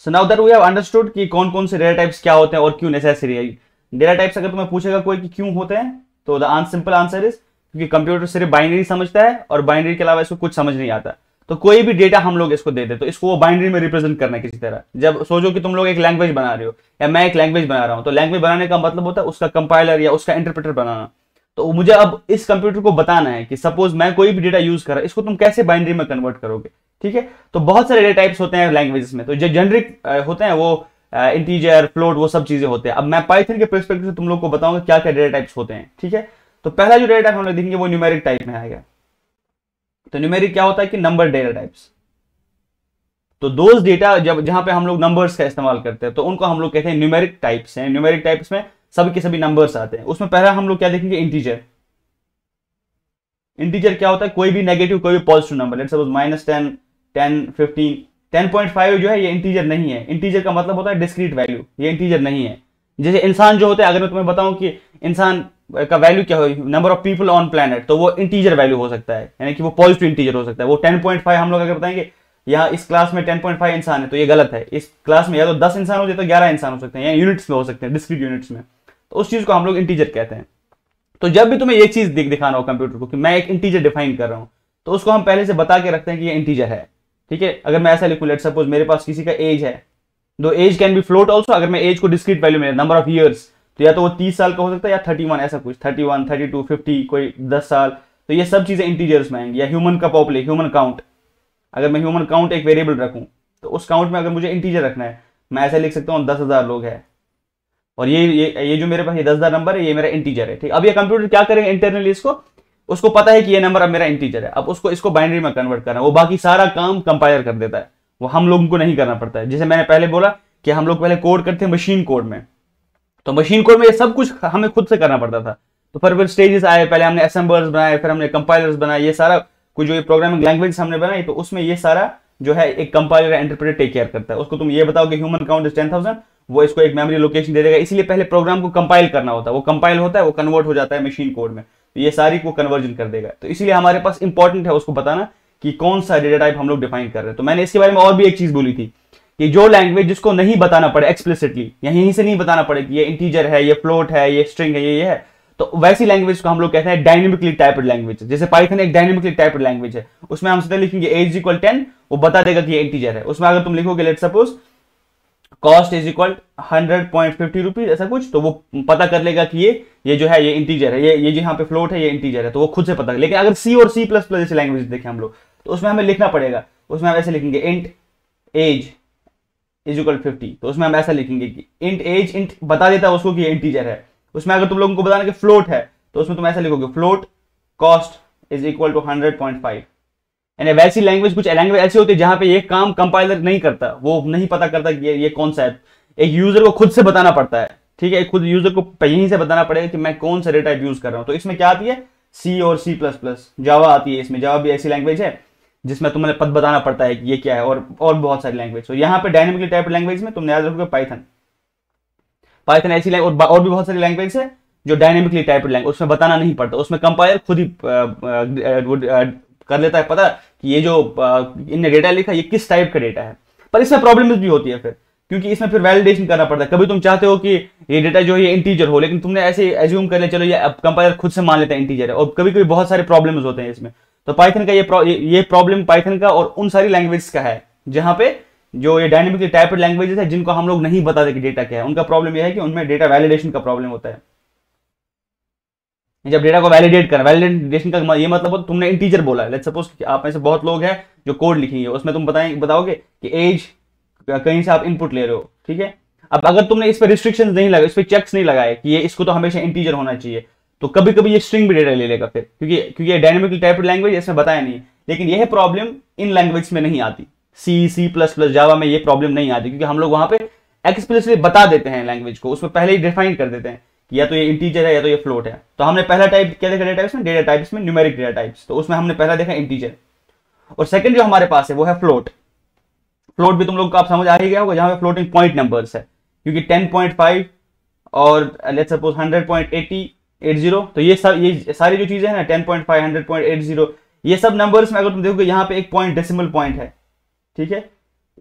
So now that we have understood कि कौन कौन से डेटा टाइप्स क्या होते हैं और क्यों नेसेसरी है। डेटा टाइप्स अगर तुम्हें पूछेगा कोई कि क्यों होते हैं, तो द सिंपल आंसर इज क्योंकि कंप्यूटर सिर्फ बाइनरी समझता है और बाइनरी के अलावा इसको कुछ समझ नहीं आता। तो कोई भी डेटा हम लोग इसको दे दे तो इसको वो बाइनरी में रिप्रेजेंट करना है किसी तरह। जब सोचो कि तुम लोग एक लैंग्वेज बना रहे हो या मैं एक लैंग्वेज बना रहा हूं, तो लैंग्वेज बनाने का मतलब होता है उसका कंपाइलर या उसका इंटरप्रेटर बनाना। तो मुझे अब इस कंप्यूटर को बताना है कि सपोज मैं कोई भी डेटा यूज कर रहा हूं, इसको तुम कैसे बाइनरी में कन्वर्ट करोगे। ठीक है, तो बहुत सारे डेटा टाइप्स होते हैं लैंग्वेजेस में, तो जो जेनरिक होते हैं वो इंटीजर, फ्लोट, वो सब चीजें होते हैं। अब मैं पाइथन के पर्सपेक्टिव से तुम लोग को बताऊंगा क्या क्या डेटा टाइप्स होते हैं। ठीक है, तो पहला जो डेटा टाइप हम लोग देखेंगे वो न्यूमेरिक टाइप में आएगा। तो न्यूमेरिक क्या होता है कि नंबर डेटा टाइप्स। तो दोज डेटा जब जहां पे हम लोग नंबर्स का इस्तेमाल करते हैं तो उनको हम लोग कहते हैं न्यूमेरिक टाइप्स हैं। न्यूमेरिक टाइप्स में सभी के सभी नंबर्स आते हैं। उसमें पहला हम लोग क्या देखेंगे, इंटीजर। इंटीजर क्या होता है, कोई भी नेगेटिव कोई भी पॉजिटिव नंबर, लेट्स सपोज -10, 10, 15, 10.5 जो है ये इंटीजर नहीं है। इंटीजर का मतलब होता है डिस्क्रीट वैल्यू, ये इंटीजर नहीं है। जैसे इंसान जो होते हैं, अगर मैं तुम्हें बताऊं कि इंसान का वैल्यू क्या हो, number of people on planet, तो वो इंटीजर वैल्यू हो सकता है, यानी कि वो पॉजिटिव इंटीजर हो सकता है। वो 10.5 हम लोग अगर बताएंगे यहाँ इस क्लास में 10.5 इंसान है तो ये गलत है। इस क्लास में या तो 10 इंसान हो जाए तो 11 इंसान हो सकते हैं, या यूनिट्स में हो सकते हैं, डिस्क्रीट यूनिट्स में। तो उस चीज को हम लोग इंटीजर कहते हैं। तो जब भी तुम्हें ये चीज दिखाना हो कंप्यूटर को कि मैं एक इंटीजर डिफाइन कर रहा हूं, तो उसको हम पहले से बता के रखते हैं कि ये इंटीजर है। ठीक है, अगर मैं ऐसा लिखूं, लेट सपोज मेरे पास किसी का एज है, दो age can be float also. अगर मैं एज को डिस्क्रीट वैल्यू में, नंबर ऑफ ईयर्स, तो या तो वो 30 साल का हो सकता है या 31, ऐसा कुछ 31, 32, 50, कोई 10 साल, तो ये सब चीजें इंटीजर्स में आएंगी। या ह्यूमन का पॉपुलेशन, ह्यूमन काउंट, अगर मैं ह्यूमन काउंट एक वेरिएबल रखूं तो उस काउंट में अगर मुझे इंटीजर रखना है, मैं ऐसे लिख सकता हूं 10,000 लोग हैं और ये जो मेरे पास ये 10,000 नंबर है, ये मेरा इंटीजर है। ठीक, अब ये कंप्यूटर क्या करेगा इंटरनली, उसको पता है कि ये नंबर अब मेरा इंटीजर है, अब इसको बाइनरी में कन्वर्ट करना है। वो बाकी सारा काम कंपाइलर कर देता है, वो हम लोगों को नहीं करना पड़ता है। जैसे मैंने पहले बोला कि हम लोग पहले कोड करते हैं मशीन कोड में, तो मशीन कोड में ये सब कुछ हमें खुद से करना पड़ता था। तो फिर स्टेजेस आए, पहले हमने असेंबलर्स बनाए, फिर हमने कंपाइलर्स बनाए, ये सारा कुछ जो ये प्रोग्रामिंग लैंग्वेज हमने बनाई, तो उसमें ये सारा जो है एक कंपाइलर या इंटरप्रेटर टेक केयर करता है। उसको तुम ये बताओ कि ह्यूमन काउंट इज 10,000, वो इसको एक मेमोरी लोकेशन दे देगा। इसलिए पहले प्रोग्राम को कंपाइल करना होता है, वो कंपाइल होता है, वो कन्वर्ट हो जाता है मशीन कोड में, तो ये सारी को कन्वर्जन कर देगा। तो इसीलिए हमारे पास इंपॉर्टेंट है उसको बताना कि कौन सा डेटा टाइप हम लोग डिफाइन कर रहे हैं। तो मैंने इसके बारे में और भी एक चीज बोली थी कि जो लैंग्वेज जिसको नहीं बताना पड़े एक्सप्लिसिटली, यहीं से नहीं बताना पड़े कि ये इंटीजर है, ये फ्लोट है, ये स्ट्रिंग है, ये है, तो वैसी लैंग्वेज को हम लोग कहते हैं डायनेमिकली टाइप्ड लैंग्वेज। जैसे पाइथन एक डायनेमिकली टाइप्ड लैंग्वेज है, उसमें हम सीधे लिखेंगे एज इक्वल 10, वो बता देगा कि ये इंटीजर है। उसमें अगर तुम लिखोगे let suppose cost is equal 100.50 rupees, ऐसा कुछ, तो वो पता कर लेगा कि ये जो है ये इंटीजर है, ये जो यहाँ पे फ्लोट है ये इंटीजर है, तो वो खुद से पता। लेकिन अगर सी और C++ जैसे लैंग्वेज देखें हम लोग, तो उसमें हमें लिखना पड़ेगा। उसमें हम ऐसे लिखेंगे इंट एज इज इक्वल 50, तो उसमें हम ऐसा लिखेंगे कि इंट एज, इंट बता देता है उसको कि ये इंटीजर है। उसमें अगर तुम लोगों को बताना कि फ्लोट है, तो उसमें तुम ऐसा लिखोगे float cost is equal to 100.5। यानी वैसी लैंग्वेज, कुछ लैंग्वेज ऐसी होती है जहां पे ये काम कंपाइलर नहीं करता, वो नहीं पता करता कि ये कौन सा है। एक यूजर को खुद से बताना पड़ता है। ठीक है, खुद यूजर को यहीं से बताना पड़ेगा कि मैं कौन सा डेटा टाइप यूज कर रहा हूं। तो इसमें क्या आती है, C और C++, जावा आती है इसमें। जावा भी ऐसी लैंग्वेज है जिसमें तुम्हें पद बताना पड़ता है कि ये क्या है, और बहुत सारी लैंग्वेज। तो यहाँ पे डायनेमिकली टाइप्ड लैंग्वेज में तुम याद रखोगे पाइथन ऐसी लैंग्वेज, और भी बहुत सारी लैंग्वेज है जो डायनेमिकली टाइप्ड लैंग्वेज, उसमें बताना नहीं पड़ता। उसमें कंपाइलर खुद ही कर लेता है पता कि ये जो इनने डेटा लिखा ये किस टाइप का डेटा है। पर इसमें प्रॉब्लम भी होती है फिर, क्योंकि इसमें फिर वैलिडेशन करना पड़ता है। कभी तुम चाहते हो कि ये डेटा जो है ये इंटीजर हो, लेकिन तुमने ऐसे एज्यूम कर लिया चलो ये कंपाइलर खुद से मान लेता है इंटीजर है, और कभी कभी बहुत सारे प्रॉब्लम्स होते हैं इसमें। तो पाइथन का ये प्रॉब्लम पाइथन का और उन सारी लैंग्वेज का है जहां पे जो ये डायनेमिकली टाइप्ड लैंग्वेजेस है जिनको हम लोग नहीं बताते कि डेटा क्या है, उनका प्रॉब्लम यह है कि उनमें डेटा वैलिडेशन का प्रॉब्लम होता है। जब डेटा को वैलिडेट करना, वैलिडेशन का ये मतलब तुमने इंटीजर बोला, लेट्स सपोज आप में से बहुत लोग हैं जो कोड लिखेंगे, उसमें तुम बताओगे कि एज कहीं से आप इनपुट ले रहे हो। ठीक है, अब अगर तुमने इस पर रिस्ट्रिक्शंस नहीं लगाए, इस पर चेक्स नहीं लगाए कि ये इसको तो हमेशा इंटीजर होना चाहिए, तो कभी कभी ये स्ट्रिंग भी डेटा ले लेगा फिर, क्योंकि ये डायनेमिकली टाइप्ड लैंग्वेज इसमें बताया नहीं। लेकिन यह प्रॉब्लम इन लैंग्वेज में नहीं आती, C++, जावा में ये प्रॉब्लम नहीं आती, क्योंकि हम लोग वहां पे एक्सप्लिसिटली बता देते हैं लैंग्वेज को, उसमें पहले ही डिफाइन कर देते हैं कि या तो ये इंटीजर है या तो ये फ्लोट है। तो हमने पहला टाइप क्या देखा डेटा टाइप्स में न्यूमेरिक डेटा टाइप्स, तो उसमें हमने पहला देखा इंटीजर, और सेकंड जो हमारे पास है वो है फ्लोट। फ्लोट भी तुम लोग को आप समझ आ ही गया होगा, जहां पे फ्लोटिंग पॉइंट नंबर्स है, क्योंकि 10.5 और लेट्स सपोज 100.80, तो ये सारी जो चीजें हैं ना 10.5, 100.80, ये सब नंबर्स में अगर तुम देखोगे यहाँ पे एक पॉइंट डेसिमल पॉइंट है। ठीक है,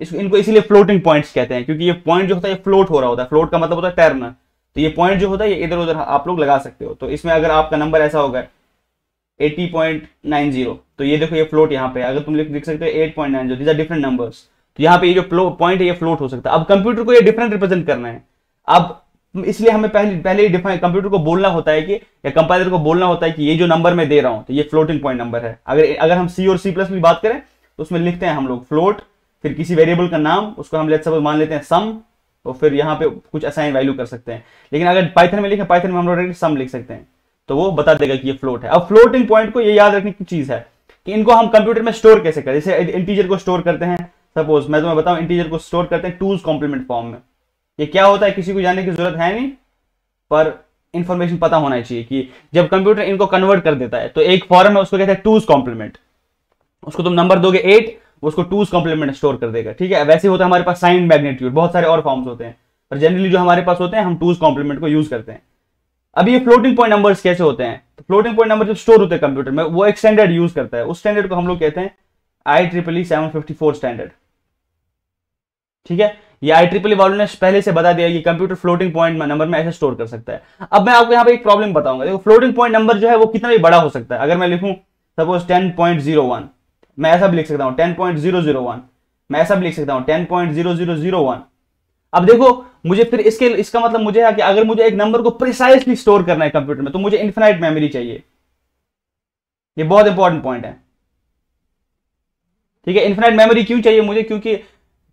इनको इसीलिए फ्लोटिंग पॉइंट्स कहते हैं, क्योंकि ये पॉइंट जो होता है ये फ्लोट हो रहा होता है। फ्लोट का मतलब होता है तैरना। तो ये पॉइंट जो होता है ये इधर उधर आप लोग लगा सकते हो। तो इसमें अगर आपका नंबर ऐसा होगा 80.90, तो ये देखो ये फ्लोट यहाँ पे, अगर तुम लिख सकते हो 8.90, दीज आर डिफरेंट नंबर्स। तो यहाँ पे ये जो पॉइंट है ये फ्लोट हो सकता है। अब कंप्यूटर को ये डिफरेंट रिप्रेजेंट करना है। अब इसलिए हमें पहले ही डिफाइन कंप्यूटर को बोलना होता है कि, या कंपाइलर को बोलना होता है कि ये जो नंबर मैं दे रहा हूं तो ये फ्लोटिंग पॉइंट नंबर है। अगर हम सी और सी प्लस में बात करें तो उसमें लिखते हैं हम लोग फ्लोट, फिर किसी वेरिएबल का नाम, उसको हम लेट्स सपोज मान लेते हैं सम, तो फिर यहाँ पे कुछ असाइन वैल्यू कर सकते हैं। लेकिन अगर पाइथन में लिखे, पाइथन में हम लोग सम लिख सकते हैं, तो वो बता देगा कि ये फ्लोट है। अब फ्लोटिंग पॉइंट को ये याद रखने की चीज है कि इनको हम कंप्यूटर में स्टोर कैसे करें। जैसे इंटीजर को स्टोर करते हैं, सपोज मैं तुम्हें बताऊं, इंटीजर को स्टोर करते हैं टूज कॉम्प्लीमेंट फॉर्म में। ये क्या होता है किसी को जानने की जरूरत है नहीं, पर इंफॉर्मेशन पता होना चाहिए कि जब कंप्यूटर इनको कन्वर्ट कर देता है तो एक फॉर्म है उसको कहते हैं टूज कॉम्प्लीमेंट। उसको तुम नंबर दोगे 8, उसको टूज कॉम्प्लीमेंट स्टोर कर देगा। ठीक है, वैसे होता है हमारे पास साइन मैग्नीट्यूड, बहुत सारे और फॉर्म्स होते हैं, पर जनरली जो हमारे पास होते हैं हम टूज कॉम्प्लीमेंट को यूज करते हैं। अब ये फ्लोटिंग पॉइंट नंबर्स कैसे होते हैं, तो फ्लोटिंग पॉइंट नंबर जब स्टोर होते हैं कंप्यूटर में, वो एक स्टैंडर्ड यूज करता है। उस स्टैंडर्ड को हम लोग कहते हैं IEEE 754 स्टैंडर्ड। ठीक है, ये IEEE वालों ने पहले से बता दिया कि कंप्यूटर फ्लोटिंग पॉइंट नंबर में ऐसे स्टोर कर सकता है। अब मैं आपको यहाँ पे एक प्रॉब्लम बताऊंगा। देखो फ्लोटिंग पॉइंट नंबर जो है वो कितना भी बड़ा हो सकता है। अगर मैं लिखूं सपोज 10.01, मैं ऐसा भी लिख सकता हूं 10.001, मैं ऐसा भी लिख सकता हूं 10.0001। अब देखो मुझे फिर इसका मतलब मुझे है कि अगर मुझे एक नंबर को प्रिसाइसली स्टोर करना है कंप्यूटर में, तो मुझे इन्फिनाइट मेमोरी चाहिए। ये बहुत इंपॉर्टेंट पॉइंट है। ठीक है, इन्फिनाइट मेमोरी क्यों चाहिए मुझे, क्योंकि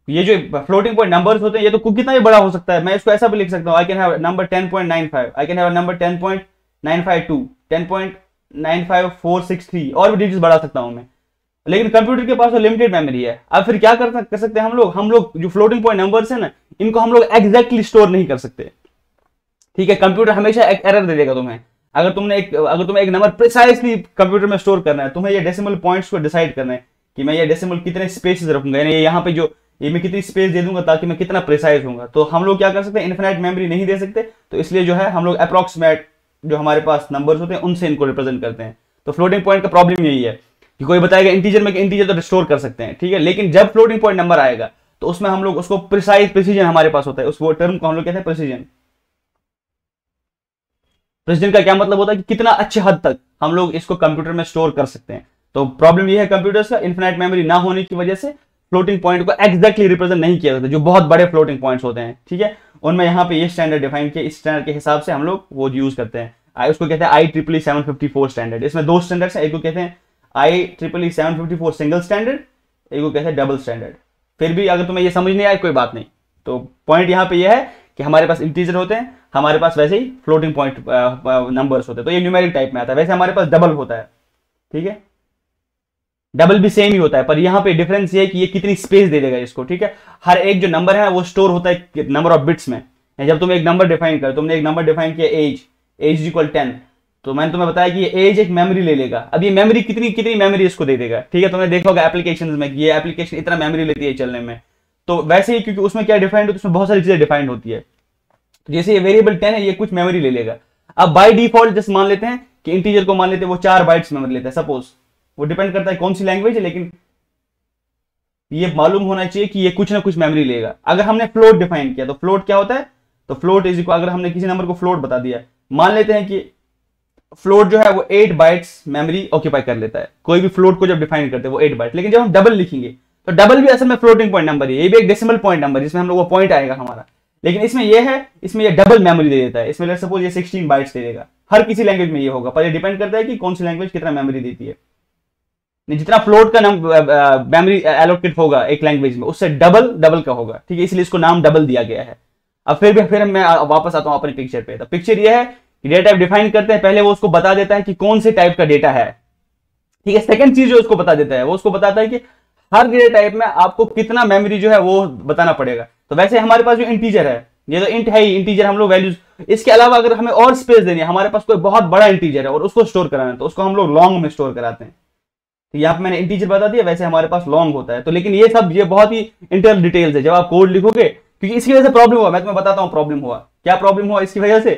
ये जो फ्लोटिंग पॉइंट नंबर्स होते हैं ये तो कितना भी बड़ा हो सकता है। मैं इसको ऐसा भी लिख सकता हूं, I can have number 10.95, I can have number 10.952, 10.95463, और भी डिजिट्स बढ़ा सकता हूं मैं। लेकिन कंप्यूटर के पास तो लिमिटेड मेमोरी है। अब फिर क्या कर सकते हैं हम लोग जो फ्लोटिंग पॉइंट नंबर्स है ना, इनको हम लोग एग्जैक्टली स्टोर नहीं कर सकते। ठीक है, कंप्यूटर हमेशा एक एरर दे देगा तुम्हें। अगर तुम्हें एक नंबर प्रिसाइसली कंप्यूटर में स्टोर करना है, तुम्हें ये डेसिमल पॉइंट्स को डिसाइड करना है कि मैं ये डेसिमल कितने स्पेसेस रखूंगा, यानी यहाँ पे जो ये मैं कितनी स्पेस दे दूंगा ताकि मैं कितना प्रिसाइज होऊंगा। तो हम लोग क्या कर सकते हैं, इन्फिनाइट मेमोरी नहीं दे सकते, तो इसलिए जो है हम लोग अप्रोक्सीमेट जो हमारे पास नंबर्स होते हैं उनसे इनको रिप्रेजेंट करते हैं। तो फ्लोटिंग पॉइंट का प्रॉब्लम यही है कि कोई बताएगा इंटीजर में, इंटीजर तो स्टोर कर सकते हैं, ठीक है, लेकिन जब फ्लोटिंग पॉइंट नंबर आएगा तो उसमें हम लोग उसको प्रिसीजन हमारे पास होता है, उस वो टर्म को हम लोग कहते हैं प्रिसीजन। प्रिसीजन का क्या मतलब होता है कि कितना अच्छे हद तक हम लोग इसको कंप्यूटर में स्टोर कर सकते हैं। तो प्रॉब्लम यह है कंप्यूटर्स का, इन्फिनाइट मेमोरी ना होने की वजह से फ्लोटिंग पॉइंट को एग्जैक्टली रिप्रेजेंट नहीं किया जाता। जो बहुत बड़े फ्लोटिंग पॉइंट्स होते हैं, ठीक है, उनमें यहाँ पे ये स्टैंडर्ड डिफाइन किया, इस स्टैंडर्ड के हिसाब से हम लोग वो यूज करते हैं। उसको कहते हैं IEEE 754 स्टैंडर्ड। इसमें दो स्टैंडर्ड्स हैं, एक को कहते हैं IEEE 754 सिंगल स्टैंडर्ड, एक को कहते हैं डबल स्टैंडर्ड। फिर भी अगर तुम्हें ये समझ नहीं आए कोई बात नहीं। तो पॉइंट यहाँ पे ये है कि हमारे पास इंटीजर होते हैं, हमारे पास वैसे ही फ्लोटिंग पॉइंट नंबर्स होते हैं, तो ये न्यूमेरिक टाइप में आता है। वैसे हमारे पास डबल होता है, ठीक है, डबल भी सेम ही होता है, पर यहाँ पे डिफरेंस ये है कि ये कितनी स्पेस दे देगा इसको। ठीक है, हर एक जो नंबर है वो स्टोर होता है नंबर ऑफ बिट्स में। जब तुम एक नंबर डिफाइन कर, तुमने एक नंबर डिफाइन किया एज इक्वल 10, तो मैंने तुम्हें बताया कि ये एज एक मेमोरी ले लेगा। अब ये मेमोरी कितनी मेमोरी इसको दे देगा। ठीक है, तुमने देखा होगा एप्लीकेशंस में कि ये एप्लीकेशन इतना मेमोरी लेती है चलने में। तो वैसे ही क्योंकि उसमें क्या डिफाइंड होती है, उसमें बहुत सारी चीजें डिफाइंड होती है। तो जैसे ये वेरिएबल 10 है, ये कुछ मेमोरी ले लेगा। अब बाय डिफॉल्ट जैसे मान लेते हैं कि इंटीजर को मान लेते हैं वो 4 बाइट्स मेमोरी लेता है सपोज, वो डिपेंड करता है कौन सी लैंग्वेज है, लेकिन ये मालूम होना चाहिए कि ये कुछ ना कुछ मेमोरी लेगा। अगर हमने फ्लोट डिफाइन किया तो फ्लोट क्या होता है, तो फ्लोट इज इक्वल, अगर हमने किसी नंबर को फ्लोट बता दिया, मान लेते हैं कि फ्लोट जो है वो 8 बाइट्स मेमोरी ऑक्यूपाई कर लेता है। कोई भी फ्लोट को जब डिफाइन करते हैं वो 8 बाइट, लेकिन जब हम डबल लिखेंगे तो डबल भी असल में फ्लोटिंग पॉइंट नंबर है, ये भी एक डेसिमल पॉइंट नंबर जिसमें हम लोग वो पॉइंट आएगा हमारा, लेकिन इसमें ये है, इसमें ये डबल मेमोरी दे देता है। इसमें लेट्स सपोज ये 16 बाइट्स दे देगा। हर किसी लैंग्वेज में ये होगा, पर ये डिपेंड करता है कि कौन सी लैंग्वेज कितना मेमोरी देती है। जितना फ्लोट का मेमोरी एलोकेट होगा एक लैंग्वेज में, उससे डबल का होगा। ठीक है, इसलिए इसको नाम डबल दिया गया है। अब फिर मैं वापस आता हूं अपनी पिक्चर पे। तो पिक्चर ये है कि डेटा टाइप डिफाइन करते हैं, पहले वो उसको बता देता है कि कौन से टाइप का डेटा है। ठीक है, सेकंड चीज जो उसको बता देता है, वो उसको बताता है कि हर डेटा टाइप में आपको कितना मेमोरी जो है वो बताना पड़ेगा। तो वैसे हमारे पास जो इंटीजर है, ये तो इंट है ही, इंटीजर हम लोग वैल्यूज, इसके अलावा अगर हमें और स्पेस देनी है, हमारे पास कोई बहुत बड़ा इंटीजर है और उसको स्टोर कराना है, तो उसको हम लोग लॉन्ग में स्टोर कराते हैं। तो यहाँ पे मैंने इंटीजर बता दिया, वैसे हमारे पास लॉन्ग होता है। तो लेकिन ये बहुत ही इंटरनल डिटेल्स है जब आप कोड लिखोगे, क्योंकि इसकी वजह से प्रॉब्लम हुआ। मैं तुम्हें बताता हूँ प्रॉब्लम हुआ क्या। प्रॉब्लम हुआ इसकी वजह से